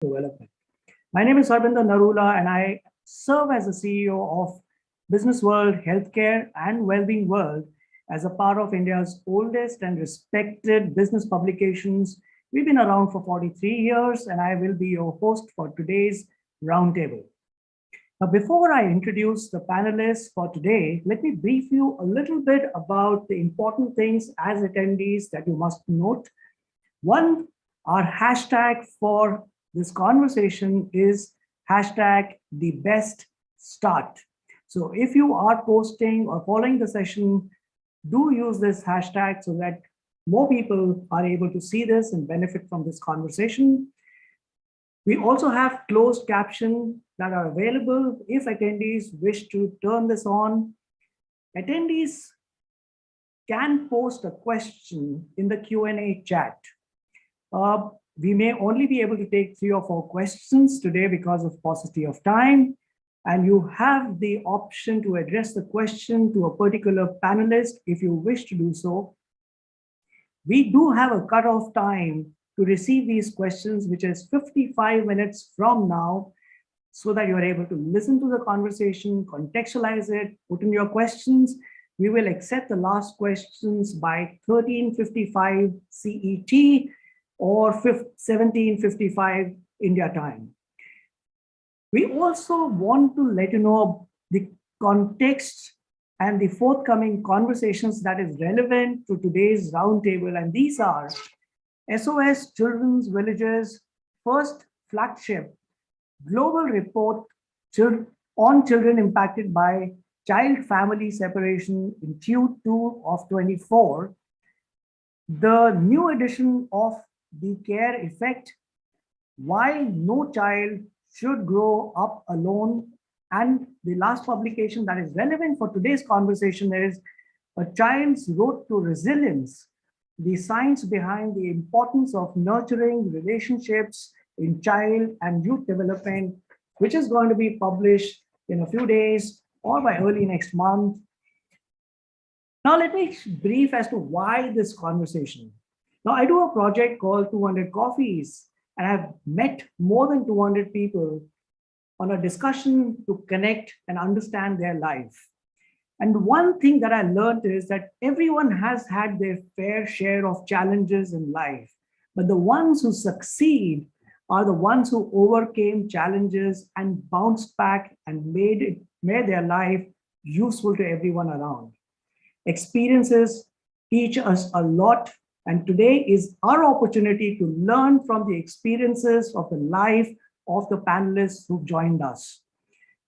Development. My name is Arvind Narula, and I serve as the CEO of Business World, Healthcare, and Wellbeing World as a part of India's oldest and respected business publications. We've been around for 43 years, and I will be your host for today's roundtable. Now, before I introduce the panelists for today, let me brief you a little bit about the important things as attendees that you must note. One, our hashtag for this conversation is hashtag the best start. So if you are posting or following the session, do use this hashtag so that more people are able to see this and benefit from this conversation. We also have closed caption that are available if attendees wish to turn this on. Attendees can post a question in the Q&A chat. We may only be able to take 3 or 4 questions today because of paucity of time, and you have the option to address the question to a particular panelist if you wish to do so. We do have a cutoff time to receive these questions, which is 55 minutes from now, so that you're able to listen to the conversation, contextualize it, put in your questions. We will accept the last questions by 13:55 CET or 17:55 India time. We also want to let you know the context and the forthcoming conversations that is relevant to today's roundtable, and these are SOS Children's Villages' first flagship global report on children impacted by child-family separation in Q2 of 24, the new edition of The Care Effect, Why No Child Should Grow Up Alone, and the last publication that is relevant for today's conversation is A Child's Road to Resilience, the science behind the importance of nurturing relationships in child and youth development, which is going to be published in a few days or by early next month. Now, let me brief as to why this conversation. Now, I do a project called 200 Coffees, and I've met more than 200 people on a discussion to connect and understand their life. And one thing that I learned is that everyone has had their fair share of challenges in life, but the ones who succeed are the ones who overcame challenges and bounced back and made their life useful to everyone around. Experiences teach us a lot, and today is our opportunity to learn from the experiences of the life of the panelists who've joined us.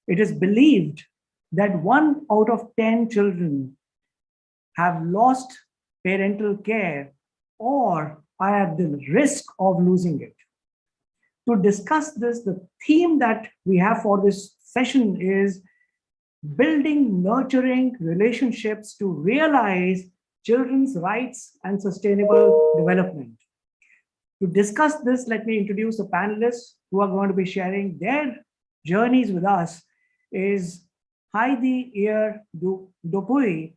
It is believed that 1 out of 10 children have lost parental care or are at the risk of losing it. To discuss this, the theme that we have for this session is building nurturing relationships to realize children's rights and sustainable development. To discuss this, let me introduce the panelists who are going to be sharing their journeys with us. Is Heidi Ear Dopui,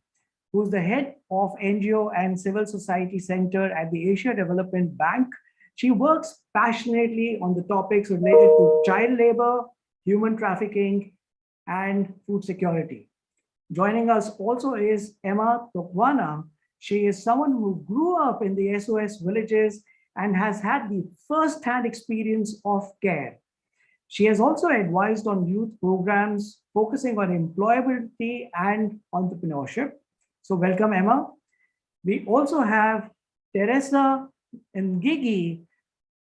who's the head of NGO and Civil Society Center at the Asia Development Bank. She works passionately on the topics related to child labor, human trafficking, and food security. Joining us also is Emma Tokwana. She is someone who grew up in the SOS villages and has had the first-hand experience of care. She has also advised on youth programs focusing on employability and entrepreneurship. So welcome, Emma. We also have Teresa Ngigi,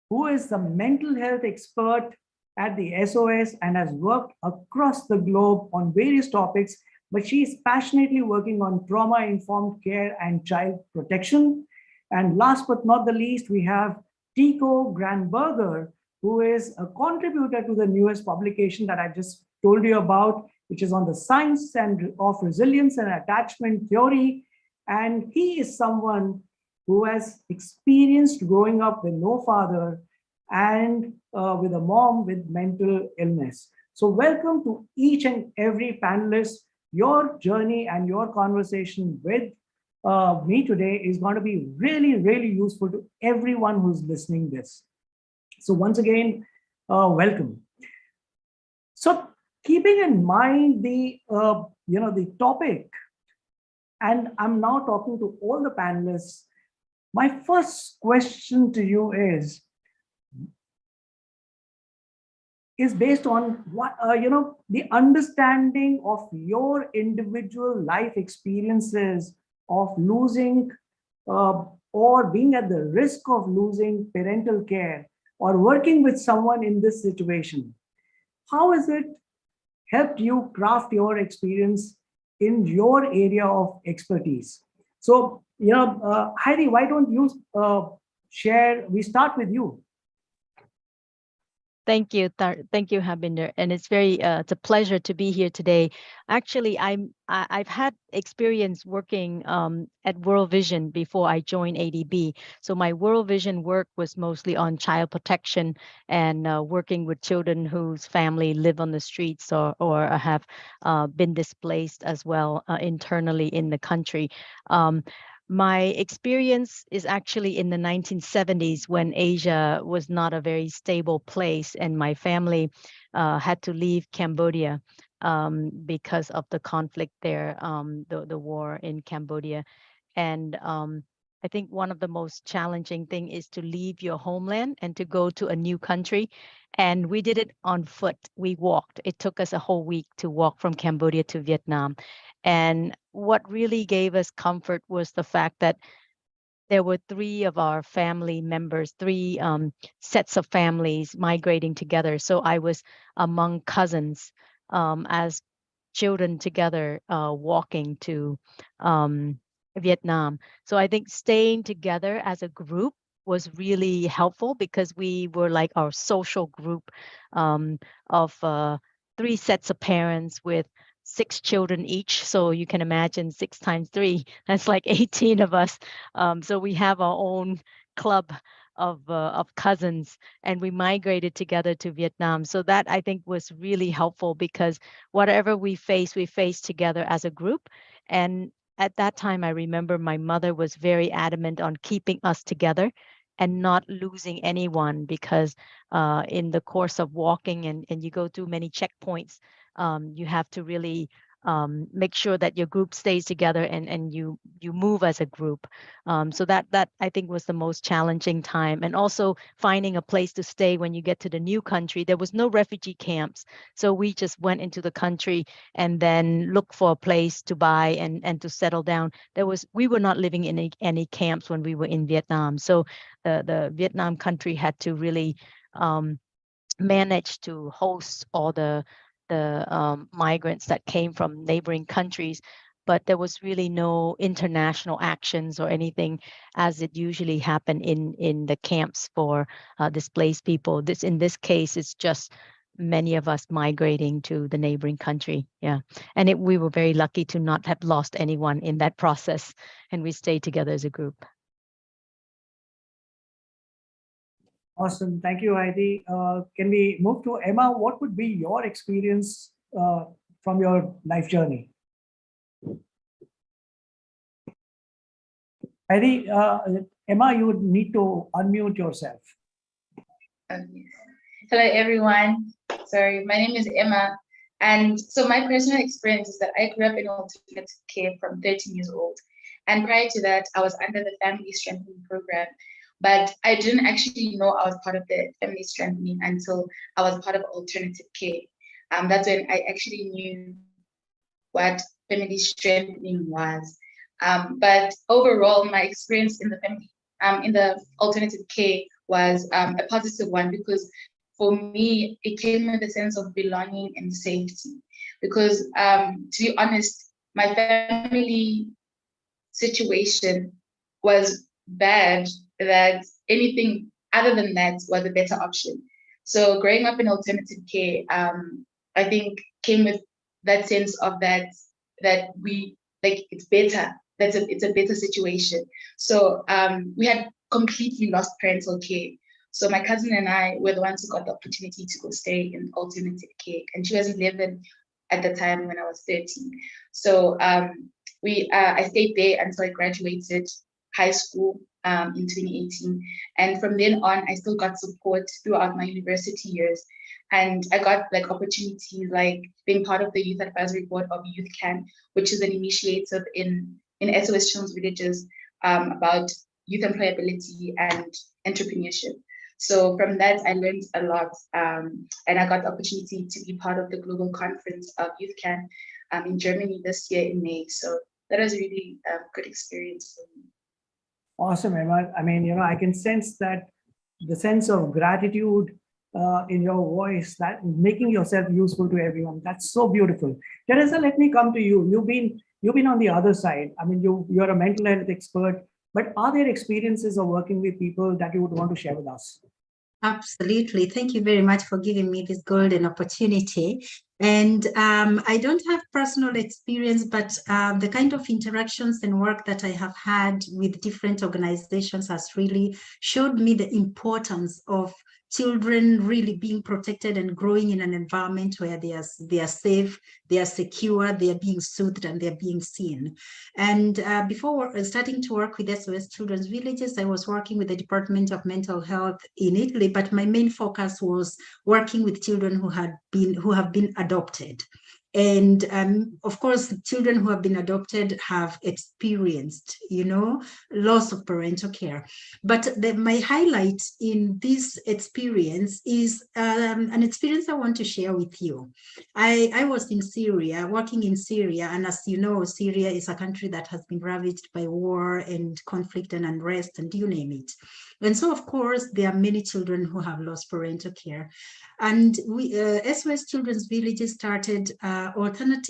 who is the mental health expert at the SOS and has worked across the globe on various topics, but she is passionately working on trauma-informed care and child protection. And last but not the least, we have Tico Granberger, who is a contributor to the newest publication that I just told you about, which is on the science of resilience and attachment theory. And he is someone who has experienced growing up with no father and with a mom with mental illness. So welcome to each and every panelist. Your journey and your conversation with me today is going to be really, really useful to everyone who's listening this. So once again, welcome. So, keeping in mind the topic, and I'm now talking to all the panelists. My first question to you is based on what the understanding of your individual life experiences of losing or being at the risk of losing parental care or working with someone in this situation. How has it helped you craft your experience in your area of expertise? So, Heidi, why don't you share? We start with you. Thank you, thank you, Habinder, and it's a pleasure to be here today. Actually, I've had experience working at World Vision before I joined ADB. So my World Vision work was mostly on child protection and working with children whose family live on the streets or have been displaced as well internally in the country. Um, my experience is actually in the 1970s when Asia was not a very stable place, and my family had to leave Cambodia because of the conflict there, the war in Cambodia. And I think one of the most challenging thing is to leave your homeland and to go to a new country. And we did it on foot. We walked. It took us a whole week to walk from Cambodia to Vietnam. And what really gave us comfort was the fact that there were three of our family members, three sets of families migrating together. So I was among cousins as children together walking to Vietnam. So I think staying together as a group was really helpful because we were like our social group um, of three sets of parents with six children each. So you can imagine 6 times 3, that's like 18 of us. So we have our own club of cousins, and we migrated together to Vietnam. So that I think was really helpful because whatever we faced together as a group. And at that time, I remember my mother was very adamant on keeping us together and not losing anyone because in the course of walking and you go through many checkpoints, you have to really make sure that your group stays together and you move as a group. So that I think was the most challenging time, and also finding a place to stay when you get to the new country. There was no refugee camps, so we just went into the country and then looked for a place to buy and to settle down. We were not living in any camps when we were in Vietnam, so the Vietnam country had to really um, managed to host all the migrants that came from neighboring countries, but there was really no international actions or anything as it usually happened in the camps for displaced people. This in this case, it's just many of us migrating to the neighboring country. Yeah, and we were very lucky to not have lost anyone in that process, and we stayed together as a group. Awesome. Thank you, Heidi. Can we move to Emma? What would be your experience from your life journey? Heidi, Emma, you would need to unmute yourself. Hello, everyone. Sorry, my name is Emma. And so my personal experience is that I grew up in alternative care from 13 years old. And prior to that, I was under the family strengthening program. But I didn't actually know I was part of the family strengthening until I was part of alternative care. That's when I actually knew what family strengthening was. But overall, my experience in the family, in the alternative care was a positive one, because for me, it came with a sense of belonging and safety. Because to be honest, my family situation was bad, that anything other than that was a better option. So growing up in alternative care, I think came with that sense of that we like it's better. It's a better situation. So we had completely lost parental care. So my cousin and I were the ones who got the opportunity to go stay in alternative care, and she was 11 at the time when I was 13. So I stayed there until I graduated high school, in 2018. And from then on, I still got support throughout my university years. And I got like opportunities like being part of the Youth Advisory Board of Youth Can, which is an initiative in SOS Children's Villages about youth employability and entrepreneurship. So from that, I learned a lot, and I got the opportunity to be part of the global conference of Youth Can in Germany this year in May. So that was a really good experience for me. Awesome, Emma. I mean, I can sense that the sense of gratitude in your voice, that making yourself useful to everyone. That's so beautiful. Teresa, let me come to you. You've been on the other side. I mean, you're a mental health expert, but are there experiences of working with people that you would want to share with us? Absolutely. Thank you very much for giving me this golden opportunity. And I don't have personal experience, but the kind of interactions and work that I have had with different organizations has really showed me the importance of children really being protected and growing in an environment where they are safe, they are secure, they are being soothed, and they're being seen. And before starting to work with SOS Children's Villages, I was working with the Department of Mental Health in Italy, but my main focus was working with children who have been adopted. And of course, children who have been adopted have experienced, loss of parental care. But my highlight in this experience is an experience I want to share with you. I was in Syria, working in Syria, and as you know, Syria is a country that has been ravaged by war and conflict and unrest, and you name it. And so, of course, there are many children who have lost parental care. And we, SOS Children's Villages started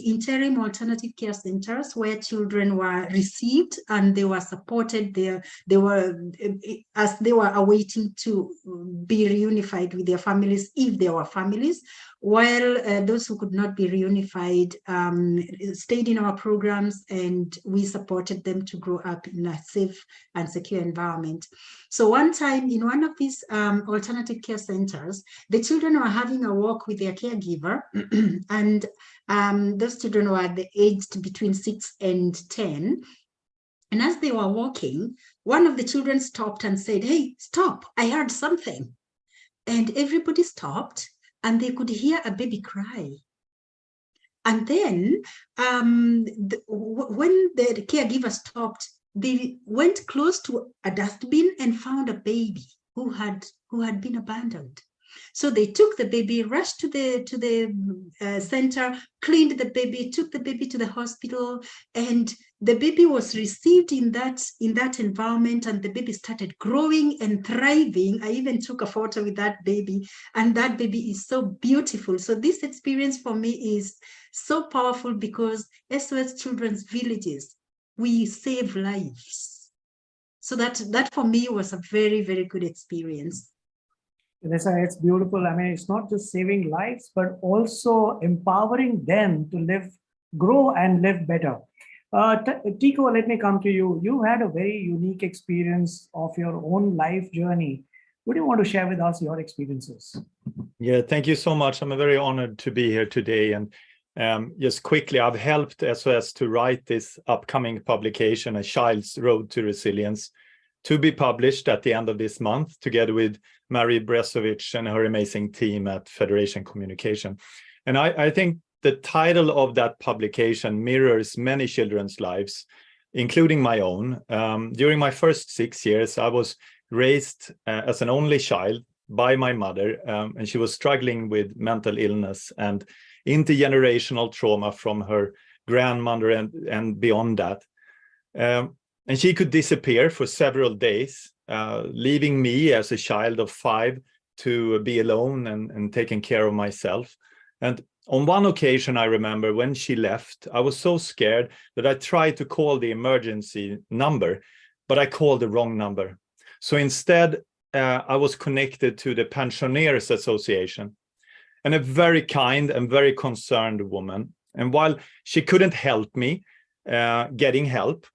interim alternative care centers where children were received and they were supported. They were awaiting to be reunified with their families, if there were families, while those who could not be reunified stayed in our programs, and we supported them to grow up in a safe and secure environment. So one time in one of these alternative care centers, the children were having a walk with their caregiver, and those children were aged between 6 and 10. And as they were walking, one of the children stopped and said, "Hey, stop, I heard something." And everybody stopped, and they could hear a baby cry. And then when the caregiver stopped, they went close to a dustbin and found a baby who had been abandoned. So they took the baby, rushed to the center, cleaned the baby, took the baby to the hospital, and the baby was received in that environment, and the baby started growing and thriving. I even took a photo with that baby, and that baby is so beautiful. So this experience for me is so powerful because SOS Children's Villages, we save lives. So that for me was a very, very good experience. Teresa, it's beautiful. I mean, it's not just saving lives, but also empowering them to grow and live better. Tico, let me come to you. You had a very unique experience of your own life journey. Would you want to share with us your experiences? Yeah, thank you so much. I'm very honored to be here today. And just quickly, I've helped SOS to write this upcoming publication, A Child's Road to Resilience, to be published at the end of this month, together with Mary Bresovic and her amazing team at Federation Communication. And I think the title of that publication mirrors many children's lives, including my own. During my first 6 years, I was raised as an only child by my mother, and she was struggling with mental illness and intergenerational trauma from her grandmother and beyond that. And she could disappear for several days, leaving me as a child of 5 to be alone and taking care of myself. And on one occasion, I remember when she left, I was so scared that I tried to call the emergency number, but I called the wrong number. So instead, I was connected to the Pensioners Association, and a very kind and very concerned woman. And while she couldn't help me getting help,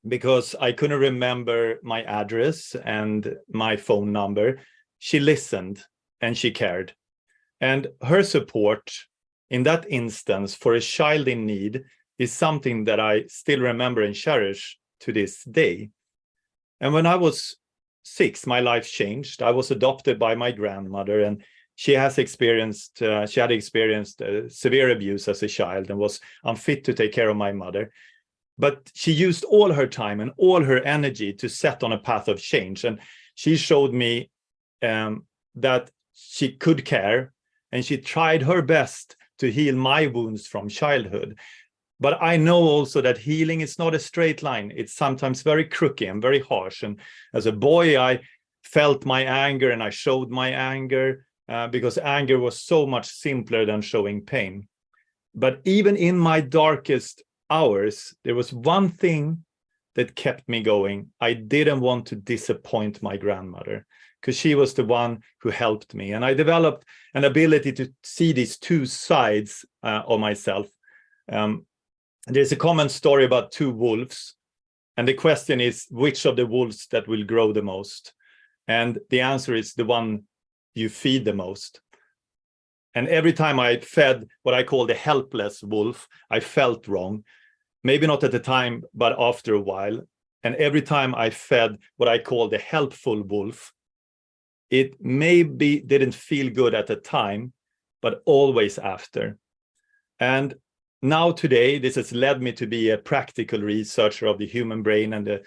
because I couldn't remember my address and my phone number, she listened and she cared. And her support in that instance for a child in need is something that I still remember and cherish to this day. And when I was 6, my life changed. I was adopted by my grandmother, and she had experienced severe abuse as a child and was unfit to take care of my mother. But she used all her time and all her energy to set on a path of change. And she showed me that she could care, and she tried her best to heal my wounds from childhood. But I know also that healing is not a straight line. It's sometimes very crooked and very harsh. And as a boy, I felt my anger and I showed my anger because anger was so much simpler than showing pain. But even in my darkest hours, there was one thing that kept me going. I didn't want to disappoint my grandmother, because she was the one who helped me. And I developed an ability to see these two sides of myself. There's a common story about 2 wolves. And the question is, which of the wolves that will grow the most? And the answer is the one you feed the most. And every time I fed what I call the helpless wolf, I felt wrong. Maybe not at the time, but after a while. And every time I fed what I call the helpful wolf, it maybe didn't feel good at the time, but always after. And now today, this has led me to be a practical researcher of the human brain and the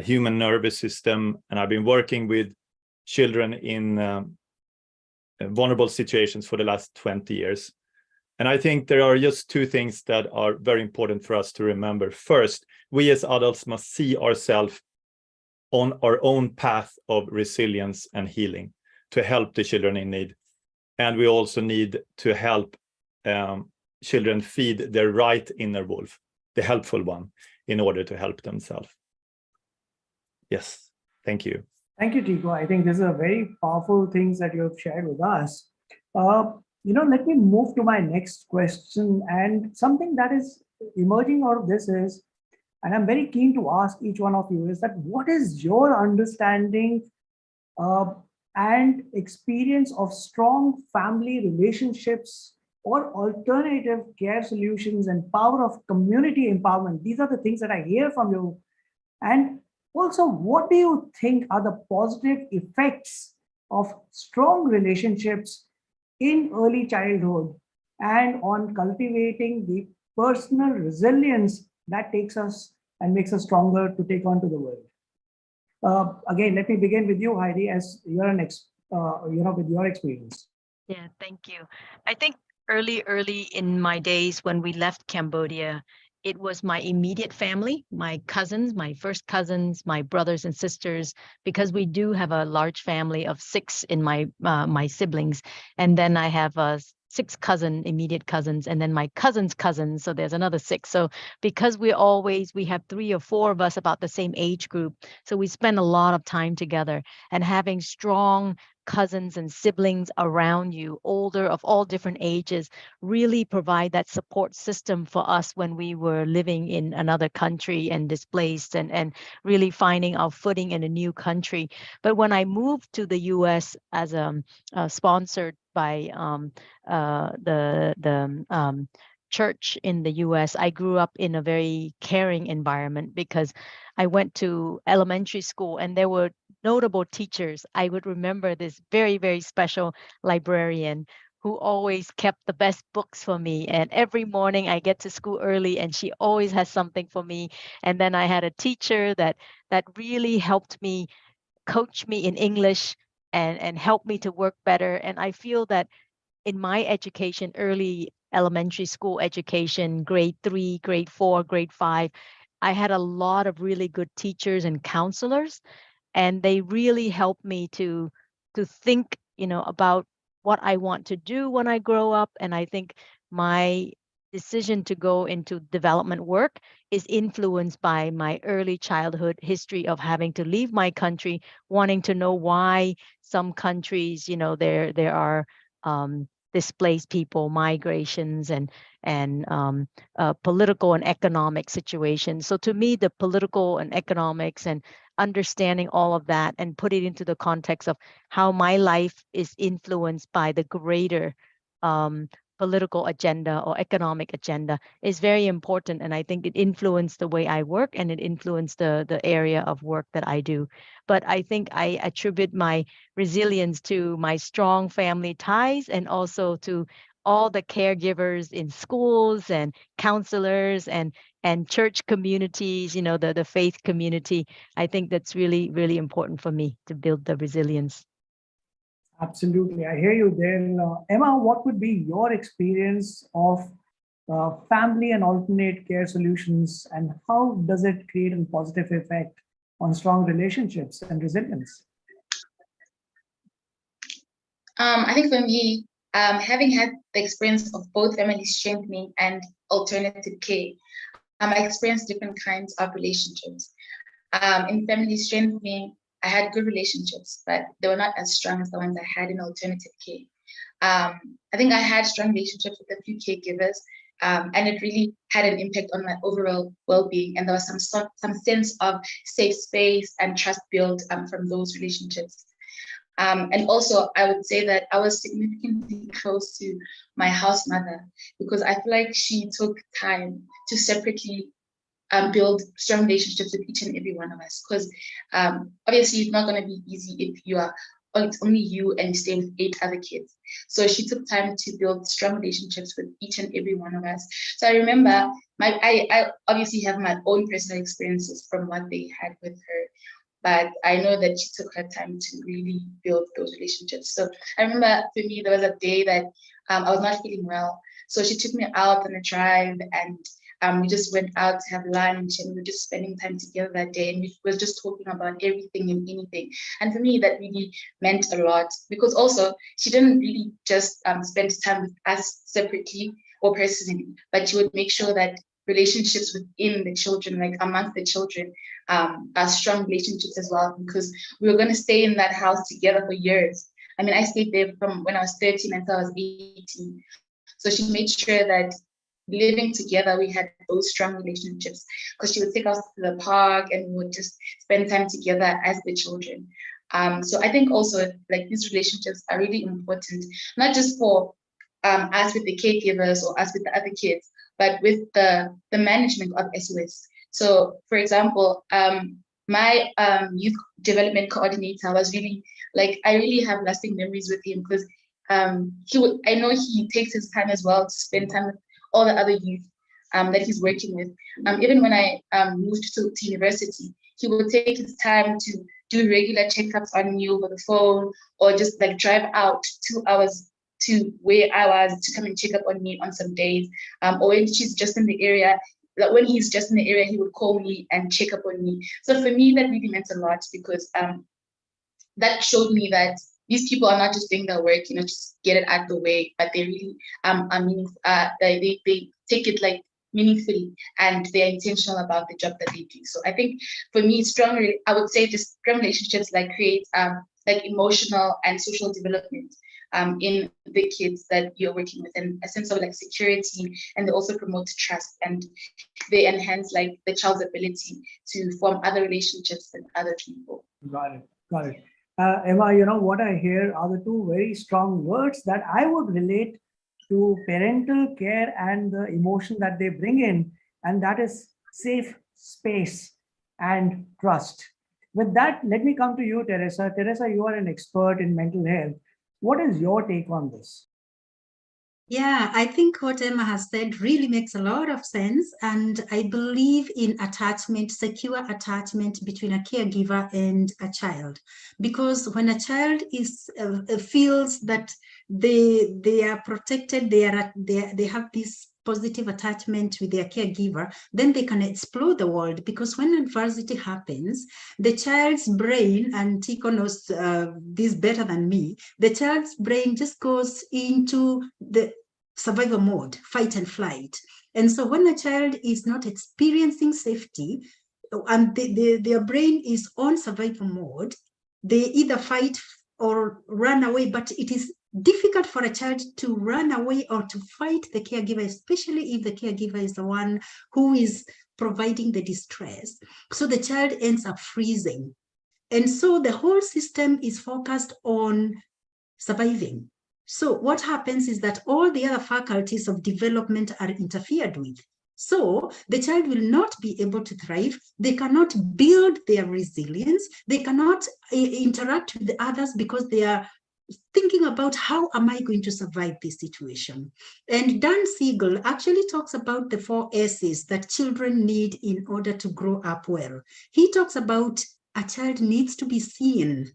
human nervous system. And I've been working with children in vulnerable situations for the last 20 years. And I think there are just 2 things that are very important for us to remember. First, we as adults must see ourselves on our own path of resilience and healing to help the children in need. And we also need to help children feed their right inner wolf, the helpful one, in order to help themselves. Yes, thank you. Thank you, Tico. I think these are very powerful things that you have shared with us. Let me move to my next question. And something that is emerging out of this is, and I'm very keen to ask each one of you, is that what is your understanding and experience of strong family relationships or alternative care solutions and power of community empowerment? These are the things that I hear from you. And also, what do you think are the positive effects of strong relationships in early childhood and on cultivating the personal resilience that takes us and makes us stronger to take on to the world? Again, let me begin with you, Heidi, as you're with your experience. Yeah, thank you. I think early in my days when we left Cambodia, it was my immediate family, my cousins, my first cousins, my brothers and sisters, because we do have a large family of 6 in my siblings. And then I have 6 immediate cousins, and then my cousin's cousins. So there's another 6. So because we have 3 or 4 of us about the same age group. So we spend a lot of time together, and having strong cousins and siblings around you, older, of all different ages, really provide that support system for us when we were living in another country and displaced and really finding our footing in a new country. But when I moved to the US as sponsored by the church in the US, I grew up in a very caring environment because I went to elementary school and there were notable teachers. I would remember this very, very special librarian who always kept the best books for me. And every morning I get to school early and she always has something for me. And then I had a teacher that really helped me, coach me in English and help me to work better. And I feel that in my education, early elementary school education, grade 3, grade 4, grade 5, I had a lot of really good teachers and counselors, and they really helped me to think, about what I want to do when I grow up. And I think my decision to go into development work is influenced by my early childhood history of having to leave my country, wanting to know why some countries, there are displaced people, migrations, and political and economic situations. So to me, the political and economics and understanding all of that and put it into the context of how my life is influenced by the greater political agenda or economic agenda is very important. And I think it influenced the way I work, and it influenced the area of work that I do. But I think I attribute my resilience to my strong family ties, and also to all the caregivers in schools and counselors and church communities, the faith community. I think that's really, really important for me to build the resilience. Absolutely. I hear you there. Emma, what would be your experience of family and alternate care solutions, and how does it create a positive effect on strong relationships and resilience? I think for me, having had the experience of both family strengthening and alternative care, I experienced different kinds of relationships. In family strengthening, I had good relationships, but they were not as strong as the ones I had in alternative care. I think I had strong relationships with a few caregivers, and it really had an impact on my overall well-being. And there was some sense of safe space and trust built from those relationships. And also, I would say that I was significantly close to my house mother, because I feel like she took time to separately build strong relationships with each and every one of us. Because obviously, it's not going to be easy if it's only you and you stay with 8 other kids. So she took time to build strong relationships with each and every one of us. So I remember I obviously have my own personal experiences from what they had with her, but I know that she took her time to really build those relationships. So I remember for me, there was a day that I was not feeling well. So she took me out on a drive, and we just went out to have lunch, and we were just spending time together that day. And we were just talking about everything and anything. And for me, that really meant a lot, because also she didn't really just spend time with us separately or personally, but she would make sure that relationships within the children, like amongst the children, are strong relationships as well, because we were going to stay in that house together for years. I mean, I stayed there from when I was 13 until I was 18. So she made sure that living together, we had those strong relationships, because she would take us to the park and we would just spend time together as the children. So I think also, like, these relationships are really important, not just for us with the caregivers or us with the other kids, but with the management of SOS. So, for example, my youth development coordinator was really, like, I really have lasting memories with him, because I know he takes his time as well to spend time with all the other youth that he's working with. Even when I moved to university, he would take his time to do regular checkups on me over the phone, or just like drive out 2 hours to where I was to come and check up on me on some days. Or when she's just in the area, like when he's just in the area, he would call me and check up on me. So for me, that really meant a lot, because that showed me that these people are not just doing their work, just get it out of the way, but they really are meaningful. They take it like meaningfully, and they're intentional about the job that they do. So I think for me, I would say just strong relationships like create like emotional and social development in the kids that you're working with, and a sense of like security, and they also promote trust, and they enhance like the child's ability to form other relationships with other people. Got it. Emma, what I hear are the 2 very strong words that I would relate to parental care and the emotion that they bring in, and that is safe space and trust. With that, let me come to you, Teresa. Teresa, you are an expert in mental health. What is your take on this? Yeah, I think what Emma has said really makes a lot of sense. And I believe in attachment, secure attachment between a caregiver and a child. Because when a child feels that they are protected, they have this positive attachment with their caregiver, then they can explore the world. Because when adversity happens, the child's brain, and Tico knows this better than me, the child's brain just goes into the survival mode, fight and flight. And so when a child is not experiencing safety, and their brain is on survival mode, they either fight or run away. But it is difficult for a child to run away or to fight the caregiver, especially if the caregiver is the one who is providing the distress. So the child ends up freezing. And so the whole system is focused on surviving. So what happens is that all the other faculties of development are interfered with. So the child will not be able to thrive. They cannot build their resilience. They cannot interact with the others because they are thinking about how am I going to survive this situation. And Dan Siegel actually talks about the 4 S's that children need in order to grow up well. He talks about a child needs to be seen,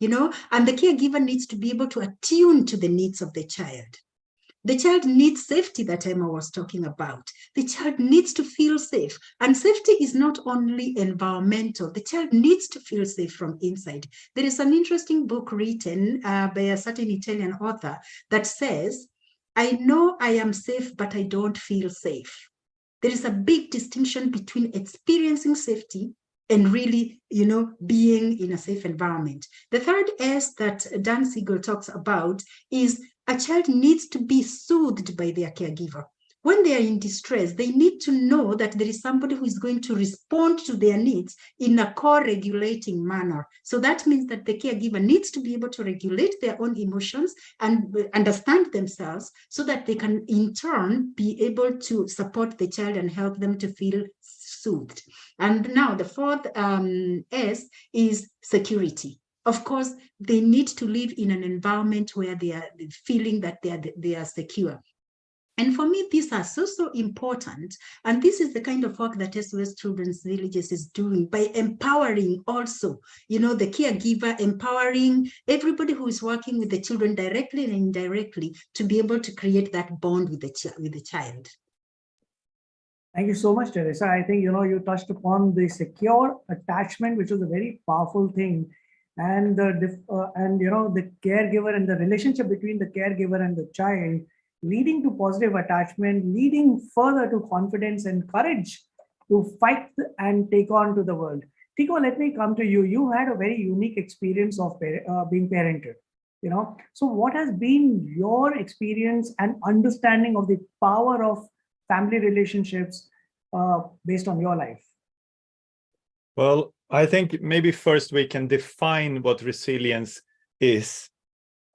and the caregiver needs to be able to attune to the needs of the child. The child needs safety that Emma was talking about. The child needs to feel safe. And safety is not only environmental. The child needs to feel safe from inside. There is an interesting book written by a certain Italian author that says, I know I am safe, but I don't feel safe. There is a big distinction between experiencing safety and really, being in a safe environment. The third S that Dan Siegel talks about is a child needs to be soothed by their caregiver. When they are in distress, they need to know that there is somebody who is going to respond to their needs in a co-regulating manner. So that means that the caregiver needs to be able to regulate their own emotions and understand themselves so that they can in turn be able to support the child and help them to feel soothed. And now the fourth S is security. Of course, they need to live in an environment where they are feeling that they are secure. And for me, these are so important. And this is the kind of work that SOS Children's Villages is doing by empowering also, the caregiver, empowering everybody who is working with the children directly and indirectly to be able to create that bond with the child. Thank you so much, Teresa. I think, you touched upon the secure attachment, which is a very powerful thing. And the caregiver and the relationship between the caregiver and the child, leading to positive attachment, leading further to confidence and courage to fight and take on to the world. Tico, let me come to you. You had a very unique experience of being parented. So what has been your experience and understanding of the power of family relationships based on your life? Well, I think maybe first we can define what resilience is.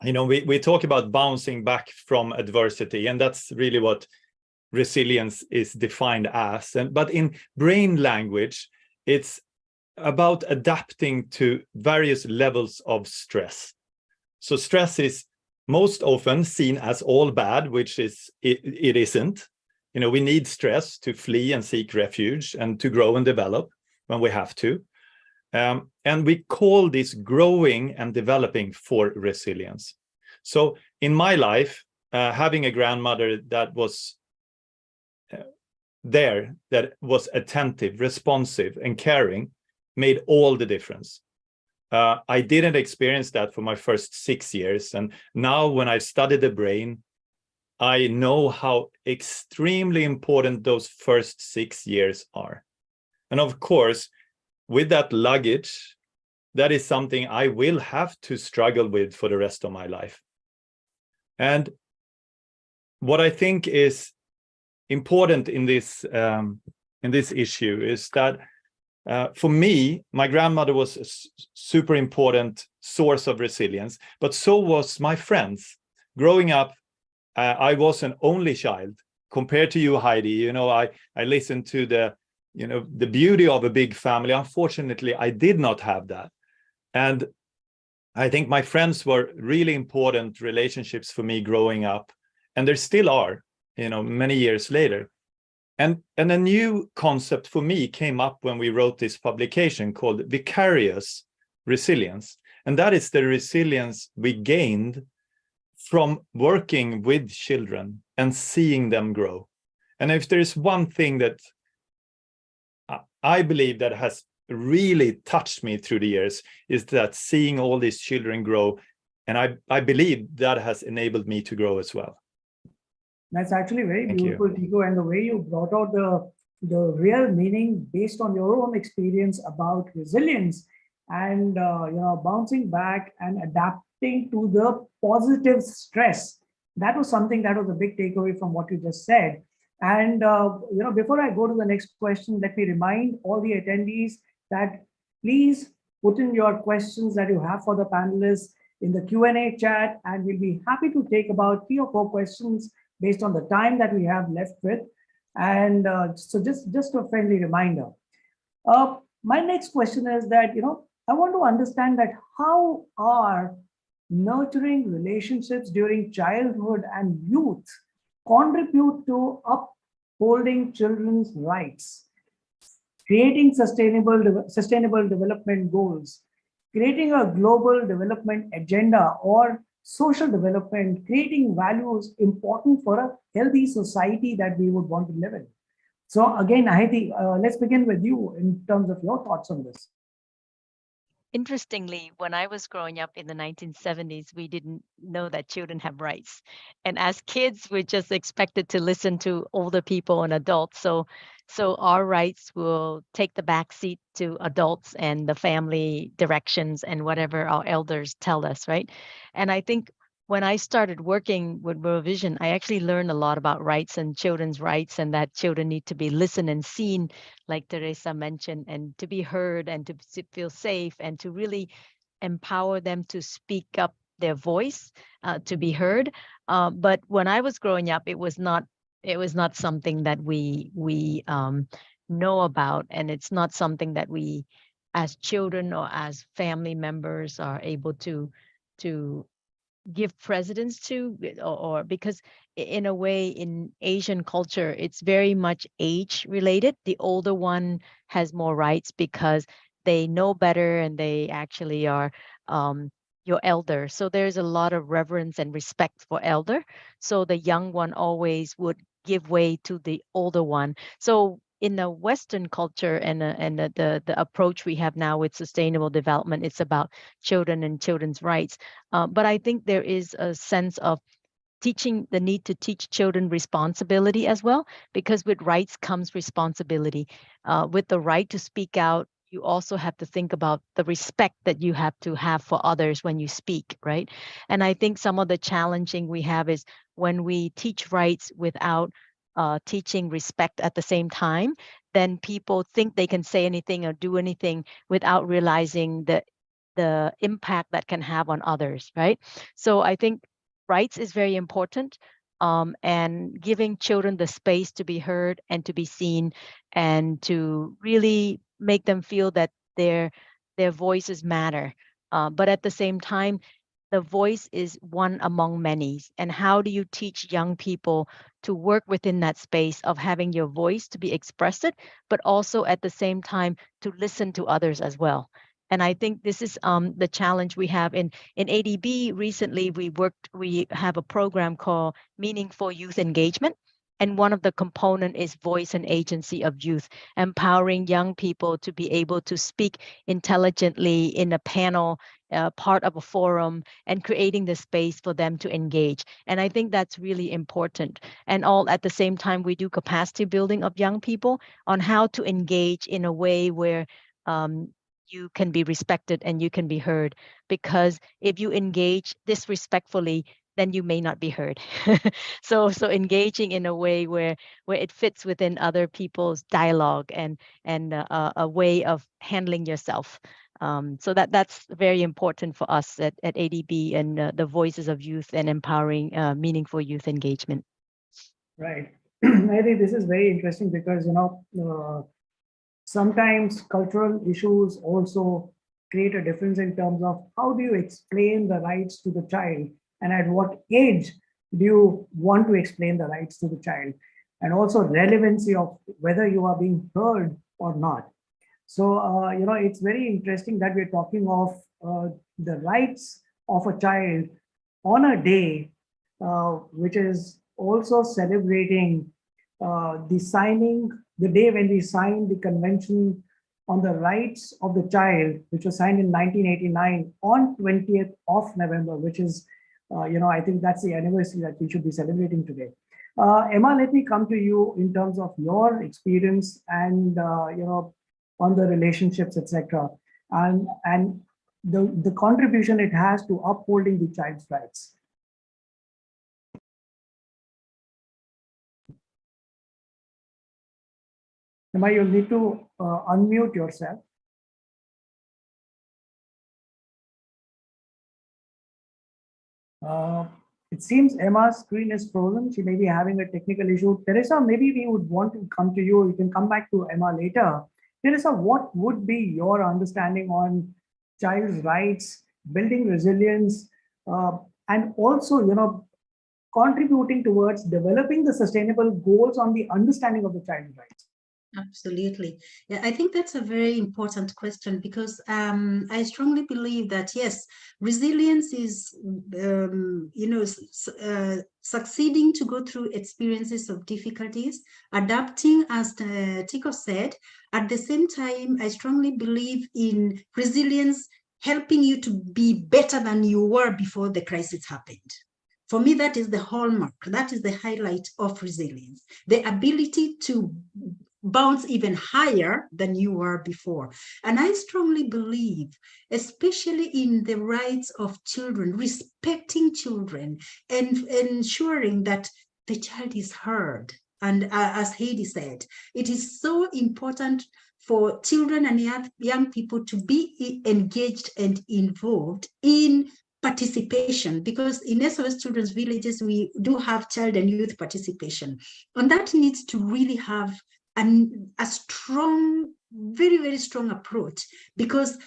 We talk about bouncing back from adversity, and that's really what resilience is defined as. But in brain language, it's about adapting to various levels of stress. So stress is most often seen as all bad, which it isn't. We need stress to flee and seek refuge and to grow and develop when we have to. And we call this growing and developing for resilience. So in my life, having a grandmother that was there, that was attentive, responsive, and caring made all the difference. I didn't experience that for my first 6 years. And now when I study the brain, I know how extremely important those first 6 years are. And of course, with that luggage, that is something I will have to struggle with for the rest of my life. And what I think is important in this issue is that for me, my grandmother was a super important source of resilience, but so was my friends. Growing up, I was an only child compared to you, Heidi. I listened to the beauty of a big family. Unfortunately, I did not have that. And I think my friends were really important relationships for me growing up, and there still are, many years later. And a new concept for me came up when we wrote this publication called vicarious resilience. And that is the resilience we gained from working with children and seeing them grow. And if there is one thing that I believe that has really touched me through the years, is that seeing all these children grow. And I believe that has enabled me to grow as well. That's actually very beautiful, Tico, and the way you brought out the real meaning based on your own experience about resilience and bouncing back and adapting to the positive stress. That was something that was a big takeaway from what you just said. And before I go to the next question, let me remind all the attendees that please put in your questions that you have for the panelists in the Q&A chat, and we'll be happy to take about 3 or 4 questions based on the time that we have left with. And so just a friendly reminder. My next question is that, I want to understand that how are nurturing relationships during childhood and youth contribute to upholding children's rights, creating sustainable development goals, creating a global development agenda or social development, creating values important for a healthy society that we would want to live in. So again, Ahiti, let's begin with you in terms of your thoughts on this. Interestingly, when I was growing up in the 1970s, we didn't know that children have rights. And as kids, we're just expected to listen to older people and adults. So our rights will take the back seat to adults and the family directions and whatever our elders tell us, right? And I think when I started working with World Vision, I actually learned a lot about rights and children's rights, and that children need to be listened and seen, like Teresa mentioned, and to be heard and to feel safe and to really empower them to speak up their voice, to be heard. But when I was growing up, it was not something that we know about, and it's not something that we, as children or as family members, are able to give precedence to, or because in a way in Asian culture it's very much age related. The older one has more rights because they know better and they actually are your elder, so there's a lot of reverence and respect for elder, so the young one always would give way to the older one. So in the Western culture and the approach we have now with sustainable development, it's about children and children's rights. But I think there is a sense of the need to teach children responsibility as well, because with rights comes responsibility. With the right to speak out, you also have to think about the respect that you have to have for others when you speak, right? And I think some of the challenging we have is when we teach rights without teaching respect at the same time, then people think they can say anything or do anything without realizing the impact that can have on others, right? So I think rights is very important, and giving children the space to be heard and to be seen and to really make them feel that their voices matter. But at the same time, the voice is one among many. And how do you teach young people to work within that space of having your voice to be expressed, but also at the same time to listen to others as well? And I think this is the challenge we have in ADB. Recently, we have a program called Meaningful Youth Engagement. And one of the component is voice and agency of youth, empowering young people to be able to speak intelligently in a panel, part of a forum, and creating the space for them to engage. And I think that's really important. And all at the same time, we do capacity building of young people on how to engage in a way where you can be respected and you can be heard. Because if you engage disrespectfully, then you may not be heard. So engaging in a way where it fits within other people's dialogue and a way of handling yourself. So that's very important for us at ADB and the voices of youth and empowering meaningful youth engagement. Right. I think this is very interesting because, sometimes cultural issues also create a difference in terms of how do you explain the rights to the child, and at what age do you want to explain the rights to the child, and also relevancy of whether you are being heard or not. So, it's very interesting that we're talking of the rights of a child on a day which is also celebrating the day when we signed the Convention on the Rights of the Child, which was signed in 1989 on 20th of November, which is, I think that's the anniversary that we should be celebrating today. Emma, let me come to you in terms of your experience and, on the relationships, etc., and the contribution it has to upholding the child's rights. Emma, you'll need to unmute yourself. Uh, it seems Emma's screen is frozen. She may be having a technical issue. Teresa, maybe we would want to come to you. You can come back to Emma later. Teresa, what would be your understanding on child's rights, building resilience, uh, and also, contributing towards developing the sustainable goals on the understanding of the child's rights? Absolutely. Yeah, I think that's a very important question because I strongly believe that, yes, resilience is, succeeding to go through experiences of difficulties, adapting, as Tico said. At the same time, I strongly believe in resilience helping you to be better than you were before the crisis happened. For me, that is the hallmark, that is the highlight of resilience, the ability to bounce even higher than you were before. And I strongly believe, especially in the rights of children, respecting children and ensuring that the child is heard. And as Heidi said, it is so important for children and young people to be engaged and involved in participation, because in SOS Children's Villages, we do have child and youth participation. And that needs to really have a strong, very, very strong approach, because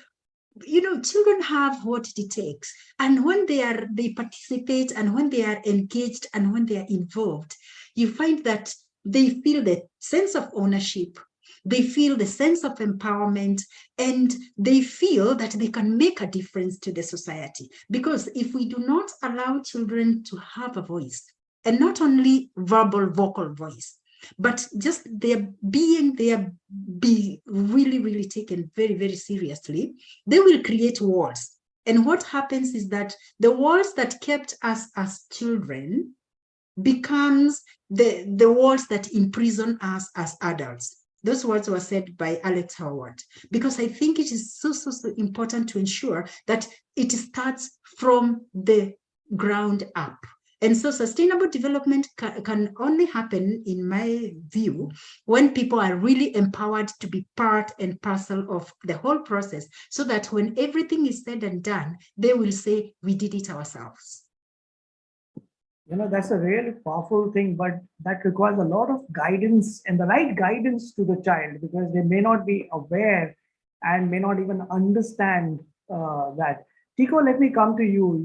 children have what it takes, and when they participate, and when they are engaged, and when they are involved, you find that they feel the sense of ownership, they feel the sense of empowerment, and they feel that they can make a difference to the society. Because if we do not allow children to have a voice, and not only vocal voice, but just their being there be really, really taken very, very seriously, they will create walls. And what happens is that the walls that kept us as children becomes the walls that imprison us as adults. Those words were said by Alex Howard, because I think it is so important to ensure that it starts from the ground up. And so sustainable development can only happen, in my view, when people are really empowered to be part and parcel of the whole process, so that when everything is said and done, they will say, we did it ourselves. That's a really powerful thing, but that requires a lot of guidance and the right guidance to the child, because they may not be aware and may not even understand that. Tico, let me come to you.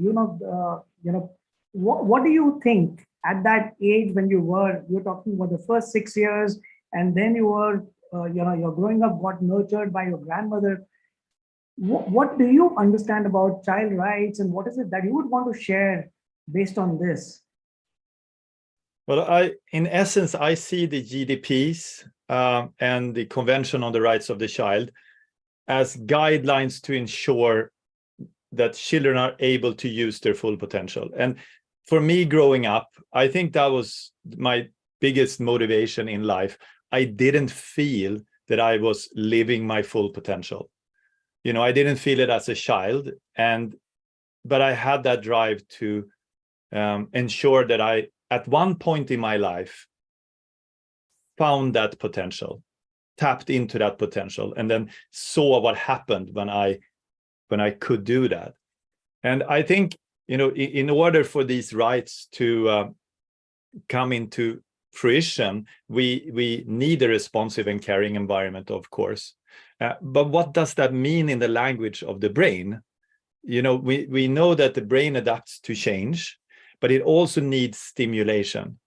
What do you think at that age when you're talking about the first 6 years, and then you're growing up, got nurtured by your grandmother. What do you understand about child rights, and what is it that you would want to share based on this? Well, in essence, I see the GDPs and the Convention on the Rights of the Child as guidelines to ensure that children are able to use their full potential. And for me growing up, I think that was my biggest motivation in life. I didn't feel that I was living my full potential. I didn't feel it as a child, but I had that drive to ensure that I, at one point in my life, found that potential, tapped into that potential, and then saw what happened when I could do that. And I think, in order for these rights to come into fruition, we need a responsive and caring environment, of course. But what does that mean in the language of the brain? We know that the brain adapts to change, but it also needs stimulation.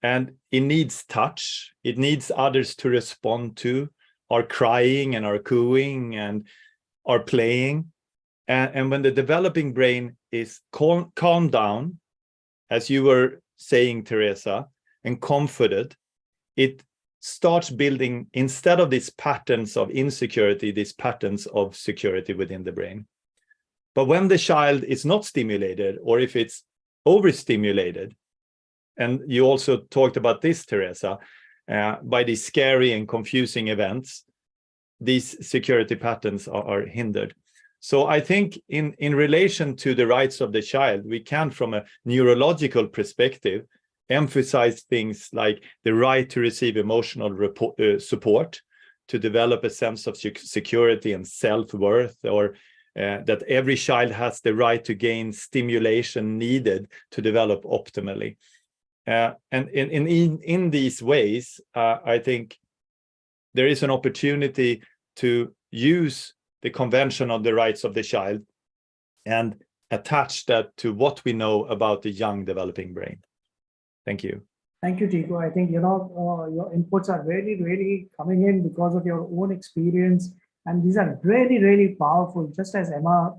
And it needs touch. It needs others to respond to, our crying and our cooing and our playing. And when the developing brain is calmed down, as you were saying, Teresa, and comforted, it starts building, instead of these patterns of insecurity, these patterns of security within the brain. But when the child is not stimulated, or if it's overstimulated, and you also talked about this, Teresa, by these scary and confusing events, these security patterns are hindered. So I think in relation to the rights of the child, we can, from a neurological perspective, emphasize things like the right to receive emotional support, to develop a sense of security and self-worth, or that every child has the right to gain stimulation needed to develop optimally. And in these ways, I think there is an opportunity to use the Convention on the Rights of the Child and attach that to what we know about the young developing brain. Thank you. Thank you, Tico. I think, your inputs are really, really coming in because of your own experience. And these are really, really powerful, just as Emma,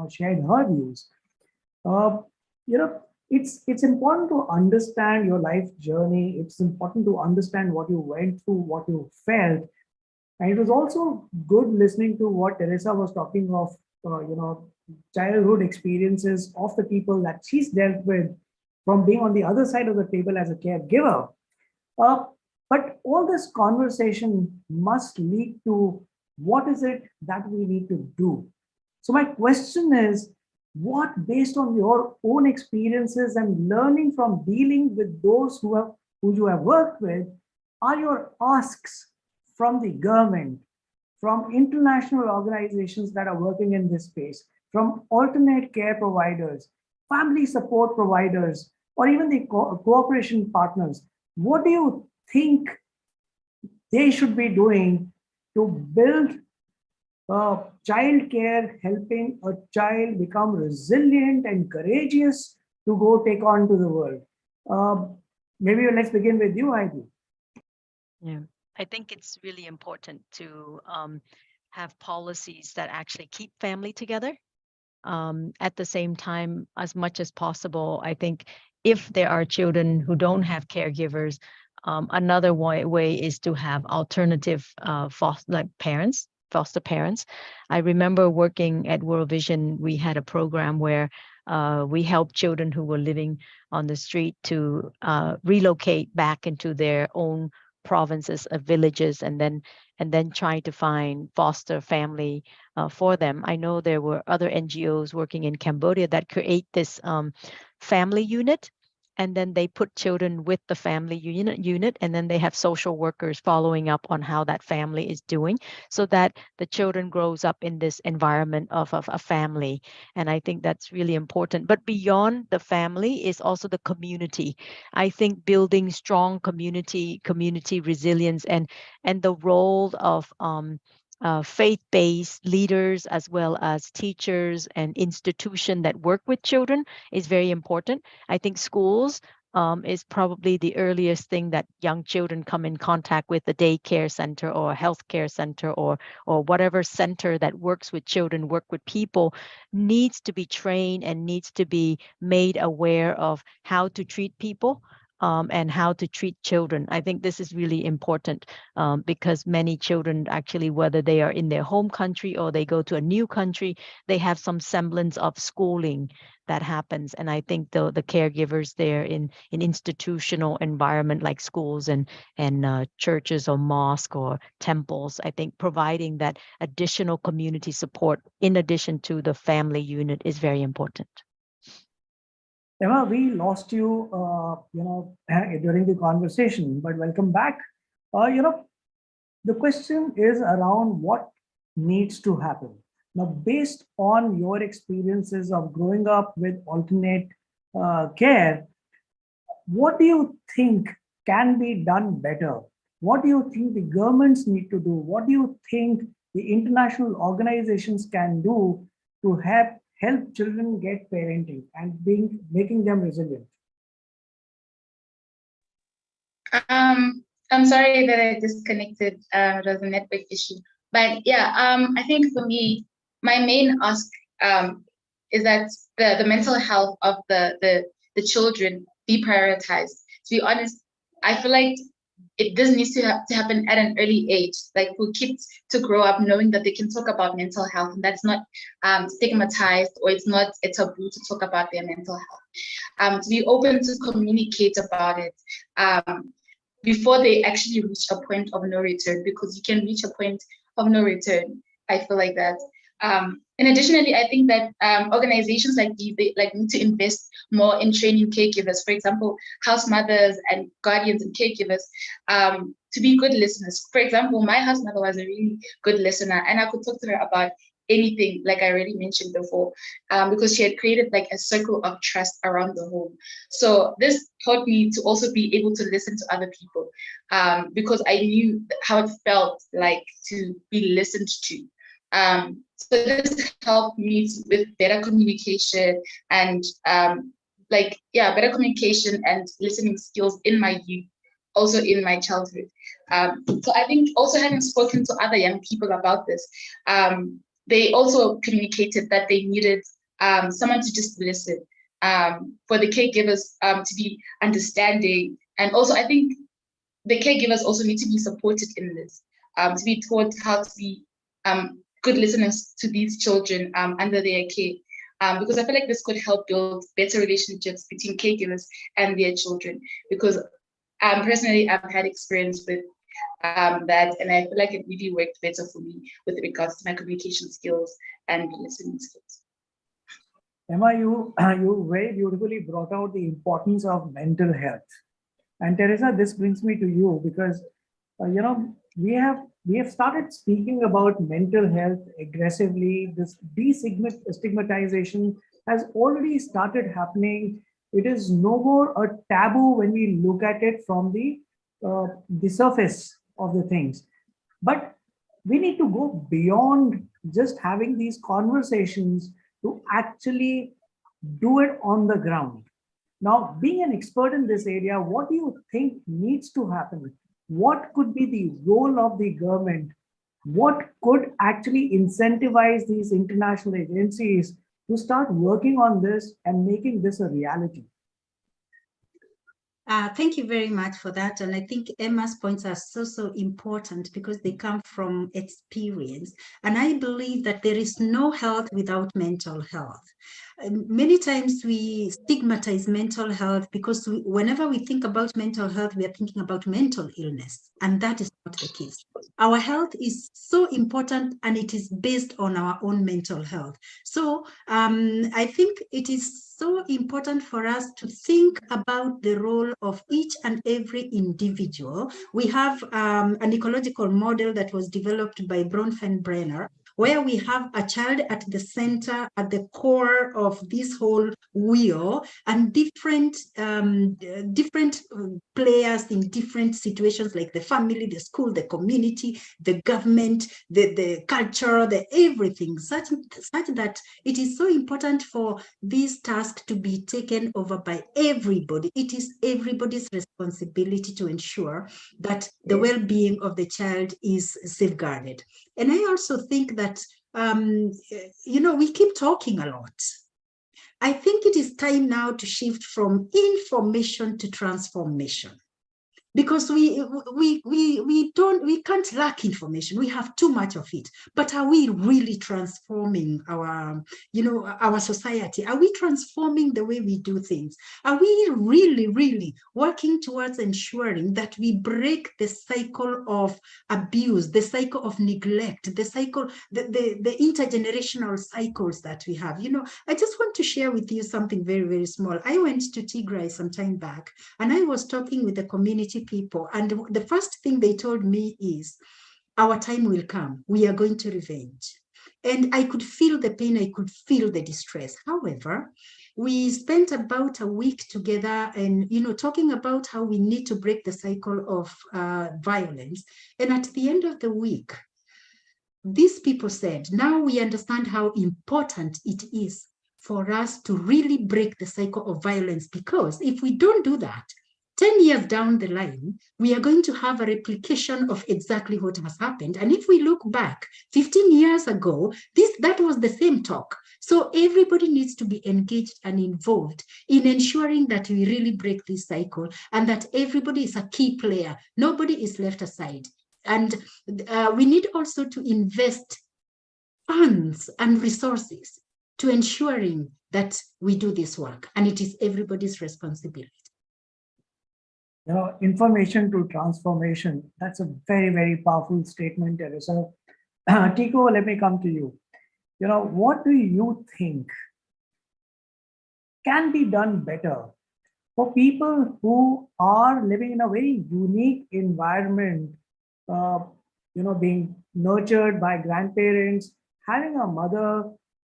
shared her views. It's important to understand your life journey. It's important to understand what you went through, what you felt. And it was also good listening to what Teresa was talking of, childhood experiences of the people that she's dealt with from being on the other side of the table as a caregiver. But all this conversation must lead to what is it that we need to do? So my question is, what, based on your own experiences and learning from dealing with those who you have worked with, are your asks from the government, from international organizations that are working in this space, from alternate care providers, family support providers, or even the cooperation partners? What do you think they should be doing to build child care, helping a child become resilient and courageous to go take on to the world? Maybe let's begin with you, Heidi. Yeah, I think it's really important to have policies that actually keep family together. At the same time, as much as possible, I think if there are children who don't have caregivers, another way is to have alternative foster parents. I remember working at World Vision, we had a program where we helped children who were living on the street to relocate back into their own provinces of villages, and then trying to find foster family for them. I know there were other NGOs working in Cambodia that create this family unit, and then they put children with the family unit, and then they have social workers following up on how that family is doing, so that the children grows up in this environment of a family. And I think that's really important. But beyond the family is also the community. I think building strong community resilience, and the role of faith-based leaders as well as teachers and institutions that work with children is very important. I think schools is probably the earliest thing that young children come in contact with, the daycare center or a healthcare center or whatever center that works with children, work with people, needs to be trained and needs to be made aware of how to treat people. And how to treat children. I think this is really important because many children actually, whether they are in their home country or they go to a new country, they have some semblance of schooling that happens. And I think the caregivers there in institutional environment like schools and churches or mosque or temples, I think providing that additional community support in addition to the family unit is very important. Emma, we lost you, during the conversation, but welcome back. The question is around what needs to happen. Now, based on your experiences of growing up with alternate care, what do you think can be done better? What do you think the governments need to do? What do you think the international organizations can do to help children get parenting and making them resilient? I'm sorry that I disconnected. It was a network issue. But yeah, I think for me, my main ask is that the mental health of the children be prioritized. To be honest, I feel like this needs to happen at an early age, like for kids to grow up knowing that they can talk about mental health, and that's not stigmatized, or it's not a taboo to talk about their mental health. To be open to communicate about it before they actually reach a point of no return, because you can reach a point of no return. I feel like that. And additionally, I think that organizations like these, they need to invest more in training caregivers, for example, house mothers and guardians and caregivers, to be good listeners. For example, my house mother was a really good listener, and I could talk to her about anything, like I already mentioned before, because she had created like a circle of trust around the home. So this taught me to also be able to listen to other people, because I knew how it felt like to be listened to. So this helped me with better communication and better communication and listening skills in my youth, also in my childhood. So I think also having spoken to other young people about this, they also communicated that they needed someone to just listen, for the caregivers to be understanding. And also I think the caregivers also need to be supported in this, to be taught how to be good listeners to these children under their care. Because I feel like this could help build better relationships between caregivers and their children. Because personally, I've had experience with that, and I feel like it really worked better for me with regards to my communication skills and listening skills. Emma, you very beautifully brought out the importance of mental health. And Teresa, this brings me to you because we have started speaking about mental health aggressively. This destigmatization has already started happening. It is no more a taboo when we look at it from the surface of the things. But we need to go beyond just having these conversations to actually do it on the ground. Now, being an expert in this area, what do you think needs to happen? What could be the role of the government? What could actually incentivize these international agencies to start working on this and making this a reality? Thank you very much for that. And I think Emma's points are so important because they come from experience. And I believe that there is no health without mental health. Many times we stigmatize mental health because whenever we think about mental health, we are thinking about mental illness. And that is not the case. Our health is so important and it is based on our own mental health. So I think it is so important for us to think about the role of each and every individual. We have an ecological model that was developed by Bronfenbrenner, where we have a child at the center, at the core of this whole wheel, and different players in different situations, like the family, the school, the community, the government, the culture, the everything, such that it is so important for this task to be taken over by everybody. It is everybody's responsibility to ensure that the well-being of the child is safeguarded. And I also think that, we keep talking a lot. I think it is time now to shift from information to transformation. Because we can't lack information. We have too much of it. But are we really transforming our society? Are we transforming the way we do things? Are we really working towards ensuring that we break the cycle of abuse, the cycle of neglect, the cycle, the intergenerational cycles that we have? I just want to share with you something very small. I went to Tigray some time back, and I was talking with the community people, and the first thing they told me is, our time will come, we are going to revenge. And I could feel the pain, I could feel the distress. However, we spent about a week together and talking about how we need to break the cycle of violence. And at the end of the week, these people said, now we understand how important it is for us to really break the cycle of violence, because if we don't do that, 10 years down the line, we are going to have a replication of exactly what has happened. And if we look back 15 years ago, that was the same talk. So everybody needs to be engaged and involved in ensuring that we really break this cycle and that everybody is a key player. Nobody is left aside. And we need also to invest funds and resources to ensuring that we do this work. And it is everybody's responsibility. Information to transformation. That's a very powerful statement, Teresa. Tico, let me come to you. What do you think can be done better for people who are living in a very unique environment, being nurtured by grandparents, having a mother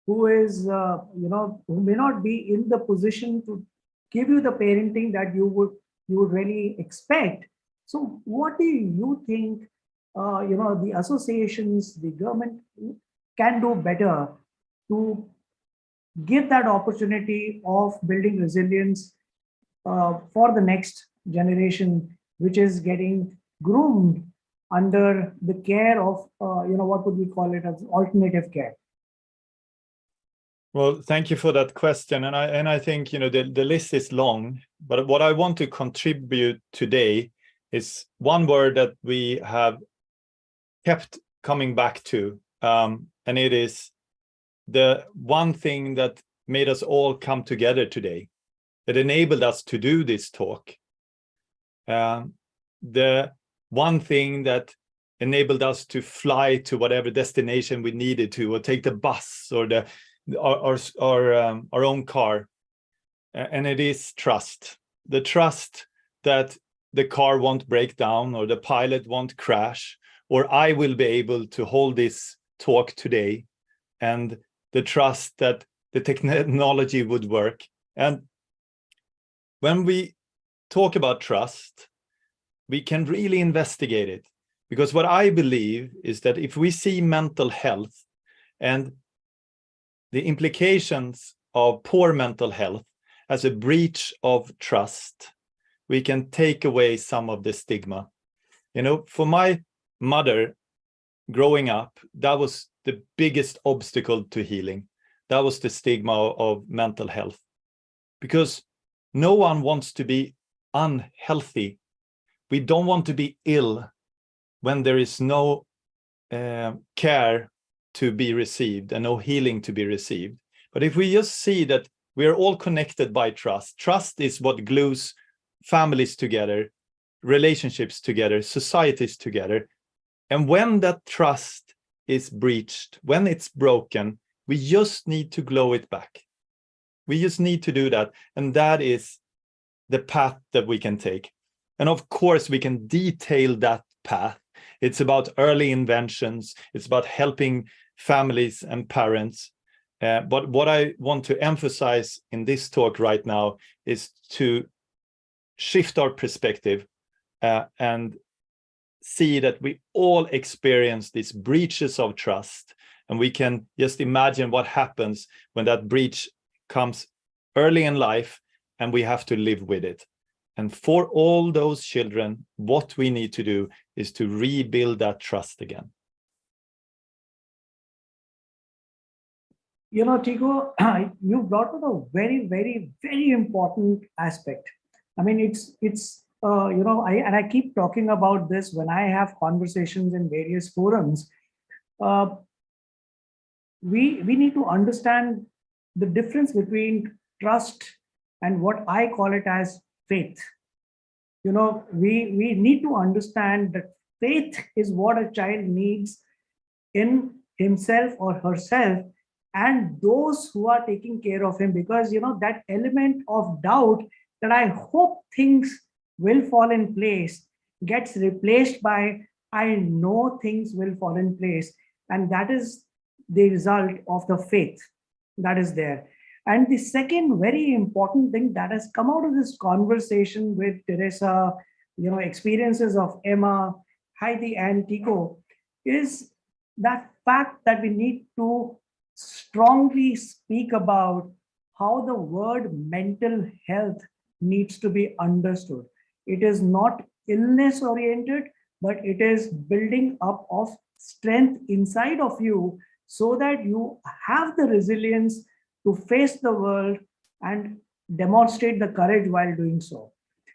who is, who may not be in the position to give you the parenting that you would really expect. So what do you think, the associations, the government can do better to give that opportunity of building resilience for the next generation, which is getting groomed under the care of, what would we call it as alternative care? Well, thank you for that question. And I think, the list is long, but what I want to contribute today is one word that we have kept coming back to. And it is the one thing that made us all come together today, that enabled us to do this talk. The one thing that enabled us to fly to whatever destination we needed to, or take the bus or our own car, and it is trust. The trust that the car won't break down, or the pilot won't crash, or I will be able to hold this talk today, and the trust that the technology would work. And when we talk about trust, we can really investigate it, because what I believe is that if we see mental health and the implications of poor mental health as a breach of trust, we can take away some of the stigma. For my mother growing up, that was the biggest obstacle to healing. That was the stigma of mental health, because no one wants to be unhealthy. We don't want to be ill when there is no care to be received and no healing to be received. But if we just see that we are all connected by trust, trust is what glues families together, relationships together, societies together. And when that trust is breached, when it's broken, we just need to glow it back. We just need to do that. And that is the path that we can take. And of course, we can detail that path. It's about early inventions. It's about helping families and parents. But what I want to emphasize in this talk right now is to shift our perspective and see that we all experience these breaches of trust. And we can just imagine what happens when that breach comes early in life and we have to live with it. And for all those children, what we need to do is to rebuild that trust again. Tigo, you brought up a very, very, very important aspect. I mean, I keep talking about this when I have conversations in various forums. We need to understand the difference between trust and what I call it as faith. We need to understand that faith is what a child needs in himself or herself and those who are taking care of him, because that element of doubt that I hope things will fall in place gets replaced by I know things will fall in place, and that is the result of the faith that is there. And the second very important thing that has come out of this conversation with Teresa, experiences of Emma, Heidi, and Tico, is that fact that we need to strongly speak about how the word mental health needs to be understood. It is not illness oriented, but it is building up of strength inside of you so that you have the resilience to face the world and demonstrate the courage while doing so.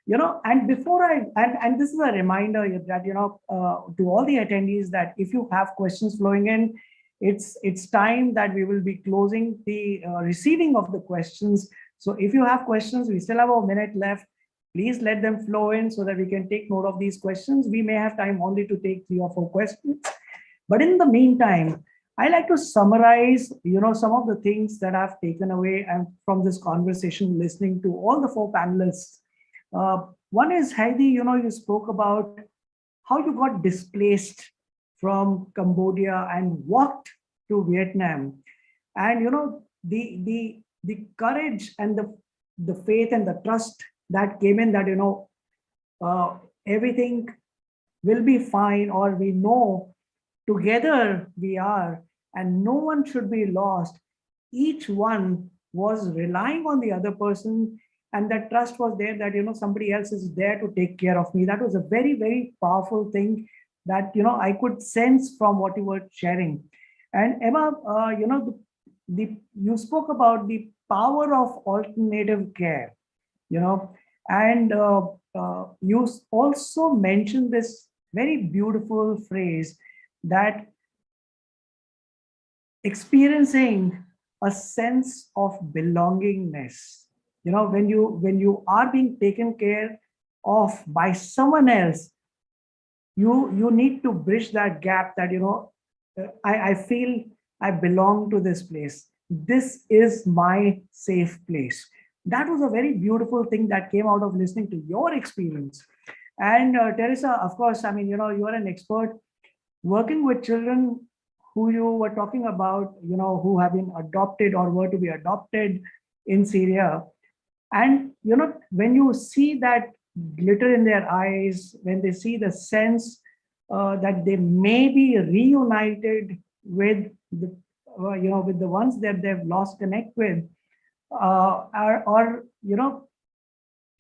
And before and this is a reminder that, to all the attendees, that if you have questions flowing in, it's time that we will be closing the receiving of the questions. So if you have questions, we still have a minute left. Please let them flow in so that we can take note of these questions. We may have time only to take 3 or 4 questions. But in the meantime, I like to summarize, some of the things that I've taken away and from this conversation, listening to all the 4 panelists. One is, Heidi, you spoke about how you got displaced from Cambodia and walked to Vietnam. And the courage and the faith and the trust that came in, that everything will be fine, or we know together we are, and no one should be lost. Each one was relying on the other person, and that trust was there, that somebody else is there to take care of me. That was a very, very powerful thing that I could sense from what you were sharing. And Emma, you spoke about the power of alternative care, and you also mentioned this very beautiful phrase, that experiencing a sense of belongingness. When you are being taken care of by someone else, you need to bridge that gap, that I feel I belong to this place. This is my safe place. That was a very beautiful thing that came out of listening to your experience. And Teresa, of course, I mean, you are an expert working with children who you were talking about, who have been adopted or were to be adopted in Syria. And, when you see that glitter in their eyes, when they see the sense that they may be reunited with with the ones that they've lost connect with, or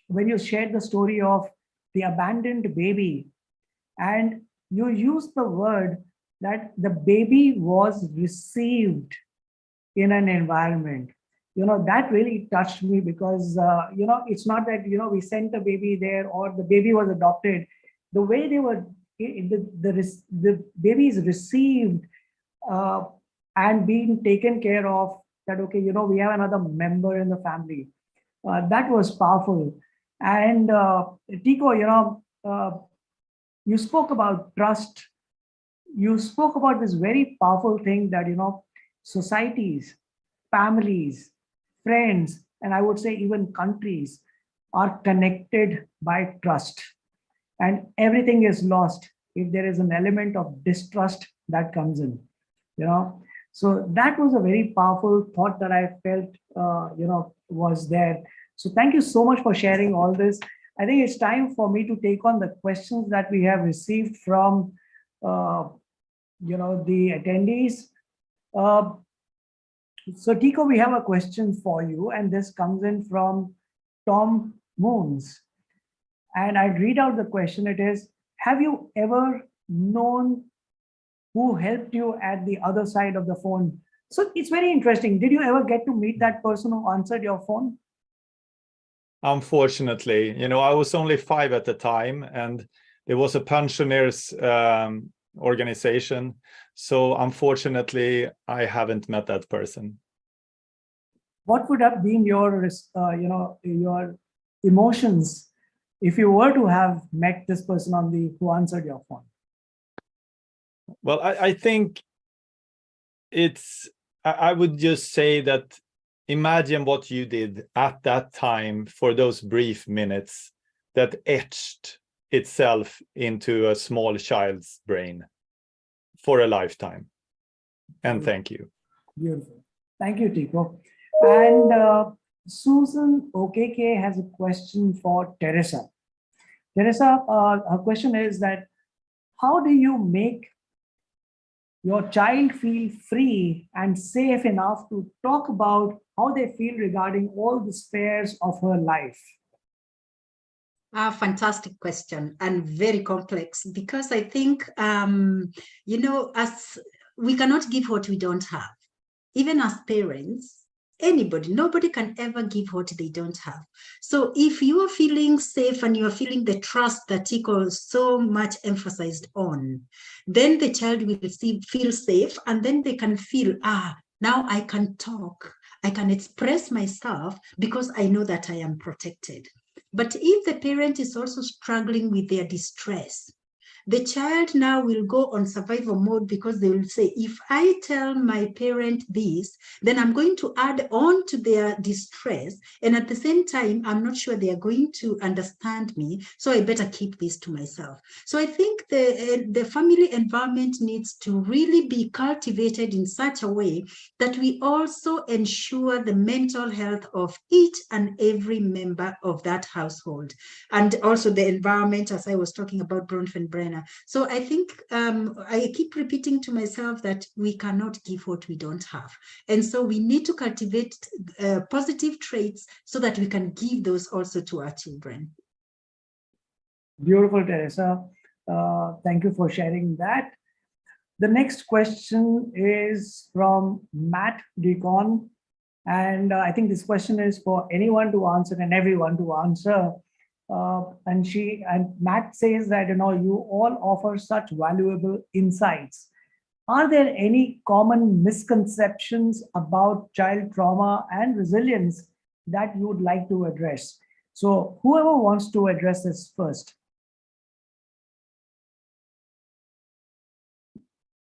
when you shared the story of the abandoned baby, and you used the word that the baby was received in an environment, that really touched me, because it's not that we sent a baby there or the baby was adopted. The way they were, the baby is received and being taken care of, that okay, we have another member in the family. That was powerful. And Tico, you spoke about trust. You spoke about this very powerful thing, that societies, families, friends, and I would say even countries are connected by trust, and everything is lost if there is an element of distrust that comes in. So that was a very powerful thought that I felt was there. So thank you so much for sharing all this. I think it's time for me to take on the questions that we have received from the attendees. So Tico, we have a question for you, and this comes in from Tom Moons. And I read out the question. It is, have you ever known who helped you at the other side of the phone? So it's very interesting. Did you ever get to meet that person who answered your phone? Unfortunately, I was only 5 at the time, and there was a pensioners organization. So unfortunately, I haven't met that person. What would have been your, your emotions if you were to have met this person who answered your phone? Well, I think I would just say that imagine what you did at that time for those brief minutes that etched itself into a small child's brain for a lifetime. And thank you. Beautiful. Thank you, Tico. And Susan OKK has a question for Teresa. Teresa, her question is that, how do you make your child feel free and safe enough to talk about how they feel regarding all the spheres of her life? Fantastic question, and very complex, because I think, as we cannot give what we don't have. Even as parents, nobody can ever give what they don't have. So if you are feeling safe and you are feeling the trust that Tico so much emphasized on, then the child will feel safe, and then they can feel, now I can talk, I can express myself because I know that I am protected. But if the parent is also struggling with their distress, the child now will go on survival mode because they will say, if I tell my parent this, then I'm going to add on to their distress. And at the same time, I'm not sure they are going to understand me. So I better keep this to myself. So I think the family environment needs to really be cultivated in such a way that we also ensure the mental health of each and every member of that household, and also the environment, as I was talking about Bronfenbrenner. So I think I keep repeating to myself that we cannot give what we don't have. And so we need to cultivate positive traits so that we can give those also to our children. Beautiful, Teresa. Thank you for sharing that. The next question is from Matt Deacon. And I think this question is for anyone to answer and everyone to answer. And Matt says that, you all offer such valuable insights. Are there any common misconceptions about child trauma and resilience that you would like to address? So whoever wants to address this first.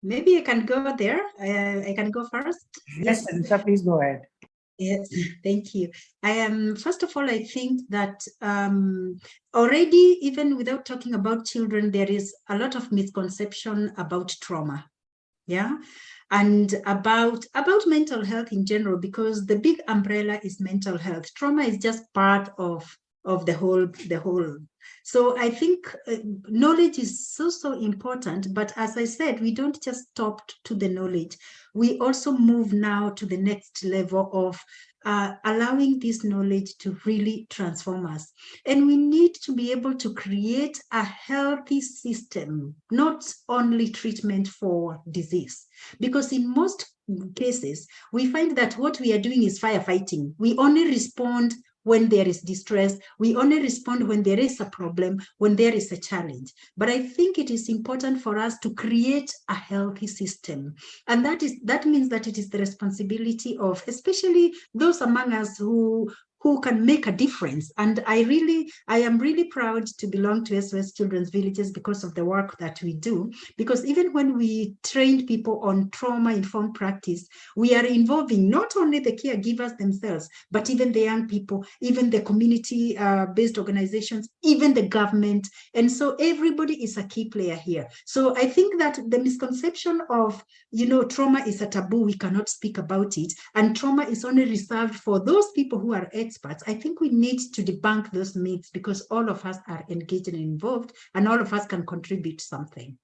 Maybe I can go there. I can go first. Yes, Teresa, please go ahead. Yes, thank you. First of all, I think that already, even without talking about children, there is a lot of misconception about trauma. Yeah, and about mental health in general, because the big umbrella is mental health. Trauma is just part of the whole. So I think knowledge is so important. But as I said, we don't just stop to the knowledge. We also move now to the next level of allowing this knowledge to really transform us. And we need to be able to create a healthy system, not only treatment for disease. Because in most cases, we find that what we are doing is firefighting. We only respond when there is distress. We only respond when there is a problem, when there is a challenge. But I think it is important for us to create a healthy system. And that means that it is the responsibility of especially those among us who can make a difference. And I am really proud to belong to SOS Children's Villages because of the work that we do. Because even when we train people on trauma-informed practice, we are involving not only the caregivers themselves, but even the young people, even the community-based organizations, even the government. And so everybody is a key player here. So I think that the misconception of, trauma is a taboo, we cannot speak about it, and trauma is only reserved for those people who are experts. I think we need to debunk those myths because all of us are engaged and involved, and all of us can contribute something.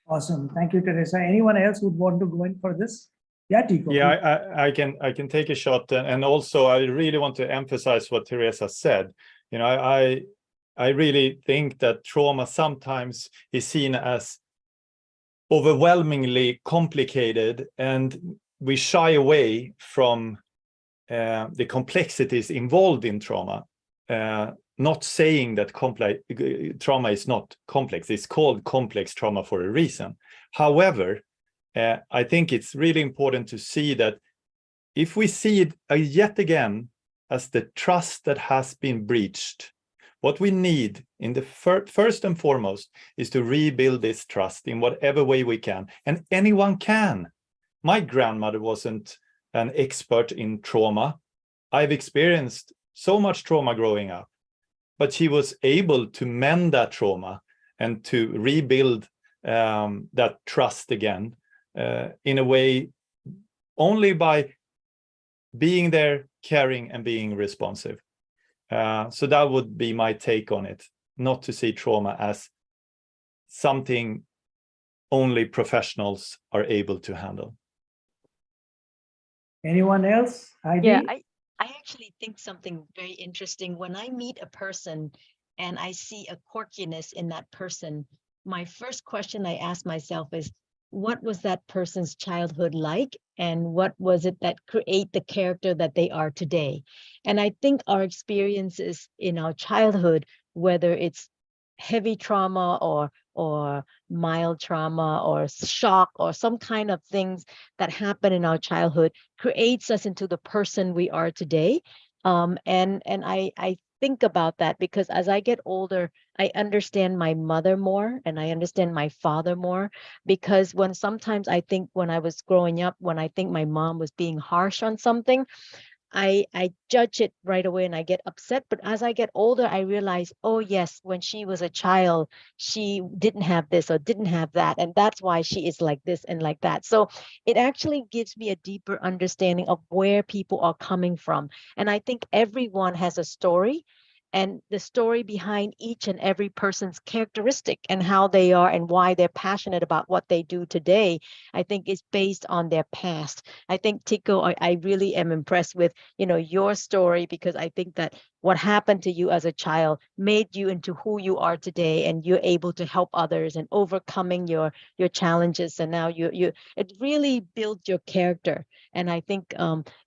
Awesome. Thank you, Teresa. Anyone else would want to go in for this? Yeah, Tico. Yeah, I can take a shot. And also, I really want to emphasize what Teresa said. I really think that trauma sometimes is seen as overwhelmingly complicated, and we shy away from the complexities involved in trauma. Not saying that trauma is not complex. It's called complex trauma for a reason. However, I think it's really important to see that if we see it yet again as the trust that has been breached, what we need in the first and foremost is to rebuild this trust in whatever way we can. And anyone can. My grandmother wasn't an expert in trauma. I've experienced so much trauma growing up, but she was able to mend that trauma and to rebuild that trust again in a way only by being there, caring, and being responsive. So that would be my take on it, not to see trauma as something only professionals are able to handle. Anyone else? Yeah, I actually think something very interesting. When I meet a person and I see a quirkiness in that person, my first question I ask myself is, what was that person's childhood like? And what was it that create the character that they are today? And I think our experiences in our childhood, whether it's heavy trauma or mild trauma or shock or some kind of things that happen in our childhood, creates us into the person we are today. And I think about that because as I get older, I understand my mother more and I understand my father more, because when sometimes I think when I was growing up, when I think my mom was being harsh on something, I judge it right away and I get upset. But as I get older, I realize, oh yes, when she was a child, she didn't have this or didn't have that. And that's why she is like this and like that. So it actually gives me a deeper understanding of where people are coming from. And I think everyone has a story, and the story behind each and every person's characteristic and how they are and why they're passionate about what they do today, I think is based on their past. I think, Tico, I really am impressed with, your story, because I think that what happened to you as a child made you into who you are today, and you're able to help others and overcoming your challenges. And now it really builds your character. And I think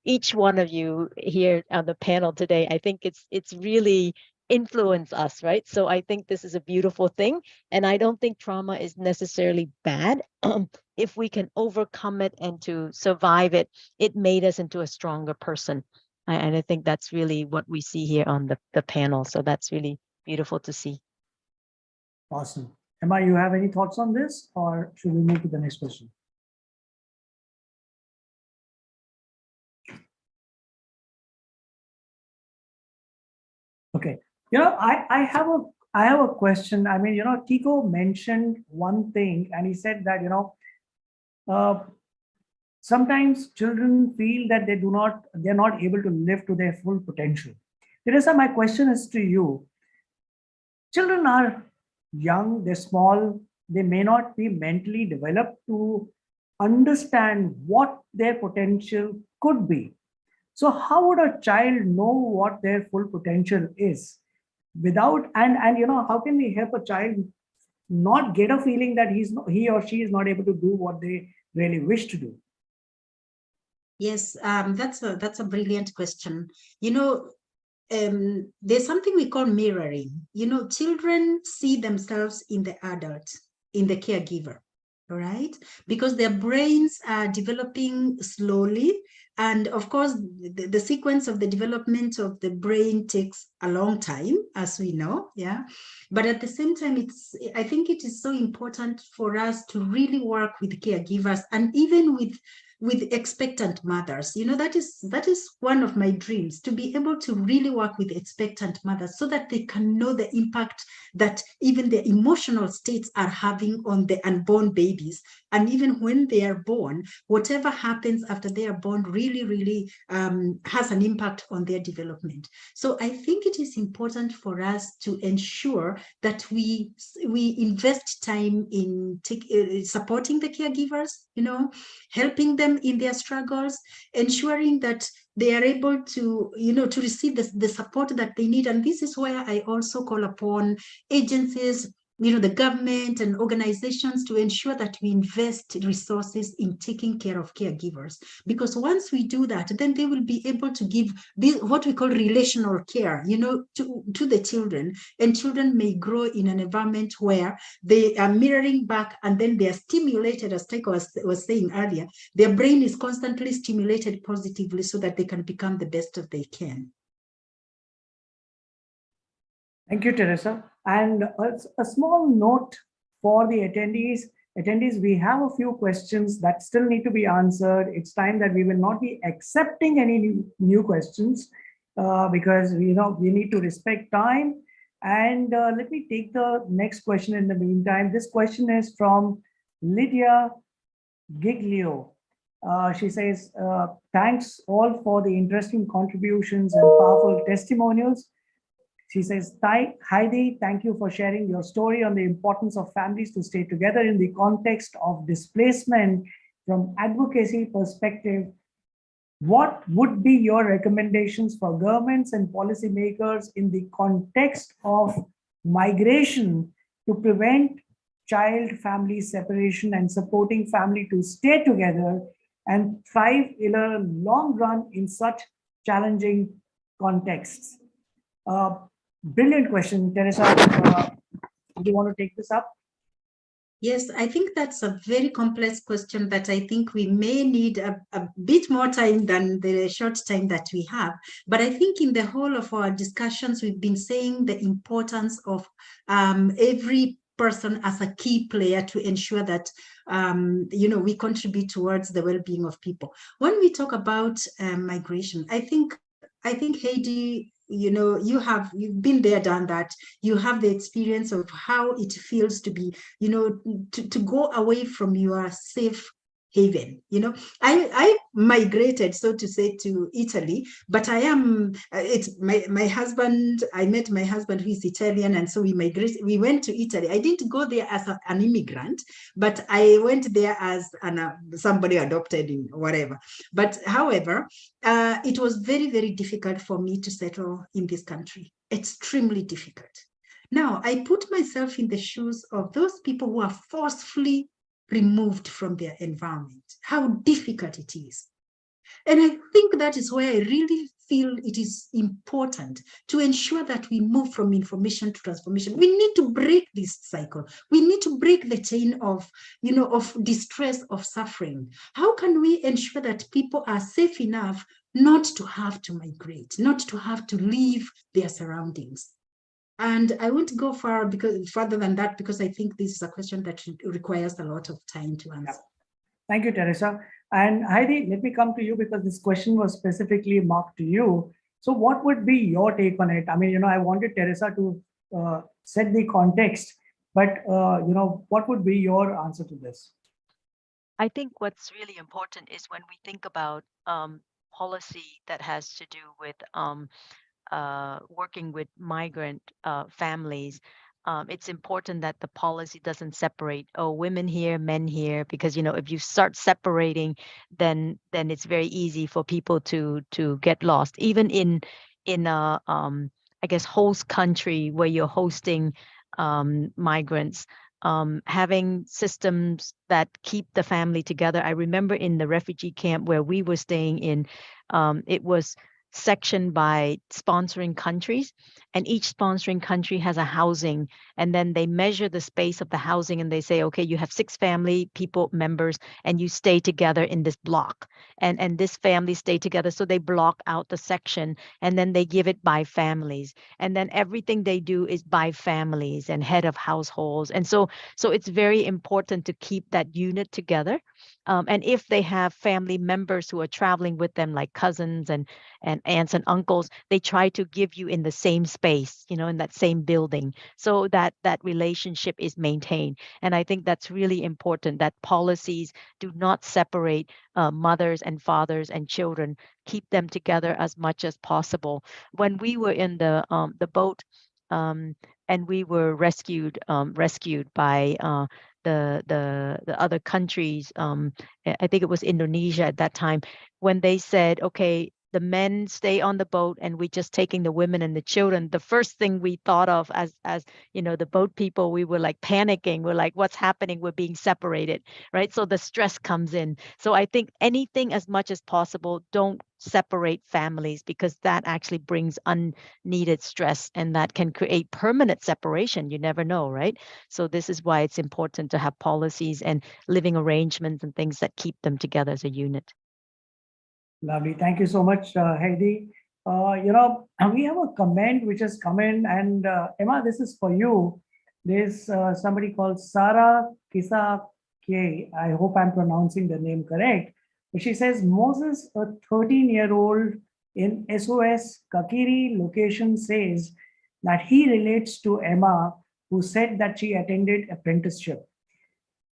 each one of you here on the panel today, I think it's really influenced us, right? So I think this is a beautiful thing. And I don't think trauma is necessarily bad. If we can overcome it and to survive it, it made us into a stronger person. And I think that's really what we see here on the panel. So that's really beautiful to see. Awesome. Emma, you have any thoughts on this, or should we move to the next question? Okay. I have a question. I mean, Tico mentioned one thing, and he said that, sometimes children feel that they're not able to live to their full potential. Teresa, my question is to you. Children are young, they're small, they may not be mentally developed to understand what their potential could be. So how would a child know what their full potential is without, and how can we help a child not get a feeling that he or she is not able to do what they really wish to do? Yes, that's a brilliant question. There's something we call mirroring. Children see themselves in the adult, in the caregiver, all right? Because their brains are developing slowly. And of course, the sequence of the development of the brain takes a long time, as we know, yeah. But at the same time, I think it is so important for us to really work with caregivers, and even with expectant mothers. That is one of my dreams, to be able to really work with expectant mothers so that they can know the impact that even their emotional states are having on the unborn babies. And even when they are born, whatever happens after they are born really has an impact on their development. So I think it is important for us to ensure that we invest time in supporting the caregivers, helping them in their struggles, ensuring that they are able to, to receive the support that they need. And this is where I also call upon agencies, the government and organizations, to ensure that we invest resources in taking care of caregivers. Because once we do that, then they will be able to give this, what we call relational care, to the children. And children may grow in an environment where they are mirroring back, and then they are stimulated, as Taiko was saying earlier. Their brain is constantly stimulated positively so that they can become the best that they can. Thank you, Teresa. And a small note for the attendees. We have a few questions that still need to be answered. It's time that we will not be accepting any new questions because we need to respect time. And let me take the next question in the meantime. This question is from Lydia Giglio. She says, thanks all for the interesting contributions and powerful testimonials. She says, Heidi, thank you for sharing your story on the importance of families to stay together in the context of displacement. From advocacy perspective, what would be your recommendations for governments and policymakers in the context of migration to prevent child-family separation and supporting family to stay together and thrive in a long run in such challenging contexts? Brilliant question, Teresa. Do you want to take this up? Yes, I think that's a very complex question that I think we may need a bit more time than the short time that we have. But I think in the whole of our discussions, we've been saying the importance of every person as a key player to ensure that we contribute towards the well-being of people. When we talk about migration, I think Heidi, you've been there, done that. You have the experience of how it feels to be, to go away from your safe haven. I migrated, so to say, to Italy, but I am it's my husband. I met my husband who is Italian, and so we migrated. We went to Italy. I didn't go there as an immigrant, but I went there as somebody adopted in whatever. But however, it was very, very difficult for me to settle in this country. Extremely difficult. Now, I put myself in the shoes of those people who are forcefully removed from their environment, how difficult it is. And I think that is where I really feel it is important to ensure that we move from information to transformation. We need to break this cycle. We need to break the chain of, of distress, of suffering. How can we ensure that people are safe enough not to have to migrate, not to have to leave their surroundings? And I won't go further than that, because I think this is a question that requires a lot of time to answer. Thank you, Teresa. And Heidi, let me come to you, because this question was specifically marked to you. So what would be your take on it? I mean, I wanted Teresa to set the context, but, what would be your answer to this? I think what's really important is when we think about policy that has to do with working with migrant families, it's important that the policy doesn't separate, women here, men here, because if you start separating, then it's very easy for people to get lost. Even in a I guess host country where you're hosting migrants. Having systems that keep the family together. I remember in the refugee camp where we were staying in, it was sectioned by sponsoring countries, and each sponsoring country has a housing, and then they measure the space of the housing, and they say, okay, you have 6 family people members, and you stay together in this block, and this family stay together, so they block out the section, and then they give it by families, and then everything they do is by families and head of households, and so it's very important to keep that unit together. And if they have family members who are traveling with them, like cousins and aunts and uncles, they try to give you in the same space, in that same building, so that relationship is maintained. And I think that's really important, that policies do not separate mothers and fathers and children, keep them together as much as possible. When we were in the boat, and we were rescued by the other countries. I think it was Indonesia at that time, when they said, okay, the men stay on the boat and we just taking the women and the children. The first thing we thought of as the boat people, we were like panicking. We're like, what's happening? We're being separated, right? So the stress comes in. So I think anything as much as possible, don't separate families, because that actually brings unneeded stress, and that can create permanent separation. You never know, right? So this is why it's important to have policies and living arrangements and things that keep them together as a unit. Lovely. Thank you so much, Heidi. We have a comment which has come in, and Emma, this is for you. There's somebody called Sarah Kisa K. I hope I'm pronouncing the name correct. But she says, Moses, a 13-year-old in SOS Kakiri location, says that he relates to Emma, who said that she attended apprenticeship.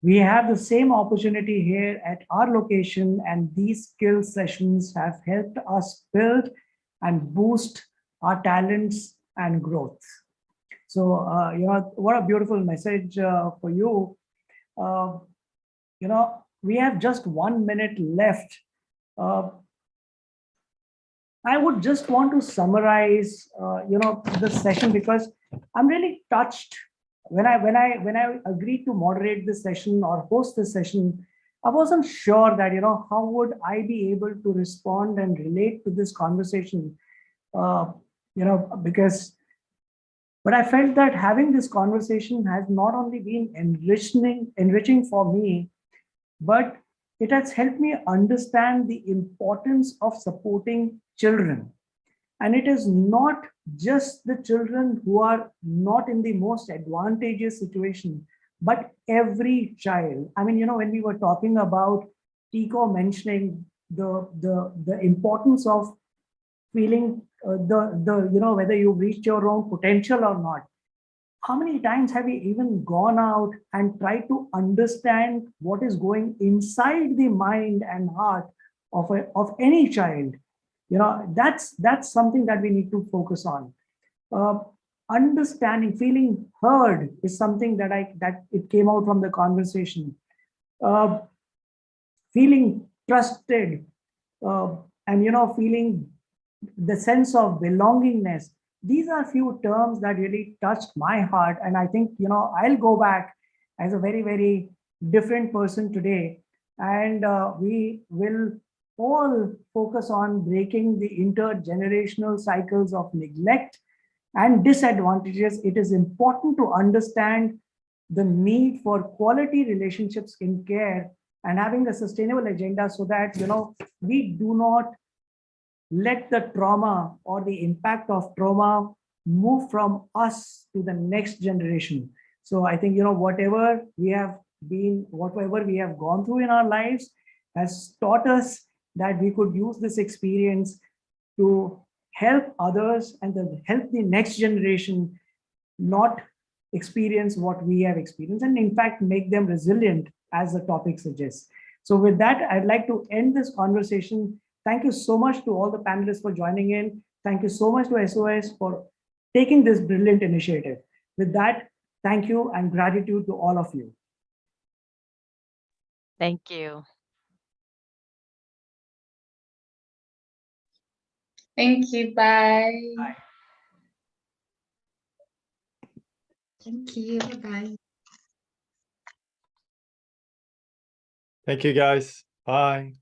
We have the same opportunity here at our location, and these skill sessions have helped us build and boost our talents and growth. So, what a beautiful message for you. We have just 1 minute left. I would just want to summarize, this session, because I'm really touched. When I agreed to moderate this session or host this session, I wasn't sure that, how would I be able to respond and relate to this conversation, because But I felt that having this conversation has not only been enriching for me, but it has helped me understand the importance of supporting children. And it is not just the children who are not in the most advantageous situation, but every child. I mean, when we were talking about Tico mentioning the importance of feeling whether you've reached your own potential or not. How many times have we even gone out and tried to understand what is going inside the mind and heart of any child? That's something that we need to focus on. uh, Understanding, feeling heard is something that it came out from the conversation. uh, Feeling trusted, and feeling the sense of belongingness. These are few terms that really touched my heart, and I think I'll go back as a very, very different person today, and we will all focus on breaking the intergenerational cycles of neglect and disadvantages. It is important to understand the need for quality relationships in care and having a sustainable agenda, so that we do not let the trauma or the impact of trauma move from us to the next generation. So I think whatever we have gone through in our lives has taught us that we could use this experience to help others and then help the next generation not experience what we have experienced, and in fact make them resilient, as the topic suggests. So with that, I'd like to end this conversation. Thank you so much to all the panelists for joining in. Thank you so much to SOS for taking this brilliant initiative. With that, thank you and gratitude to all of you. Thank you. Thank you. Bye. Bye. Thank you. Bye-bye. Thank you, guys. Bye.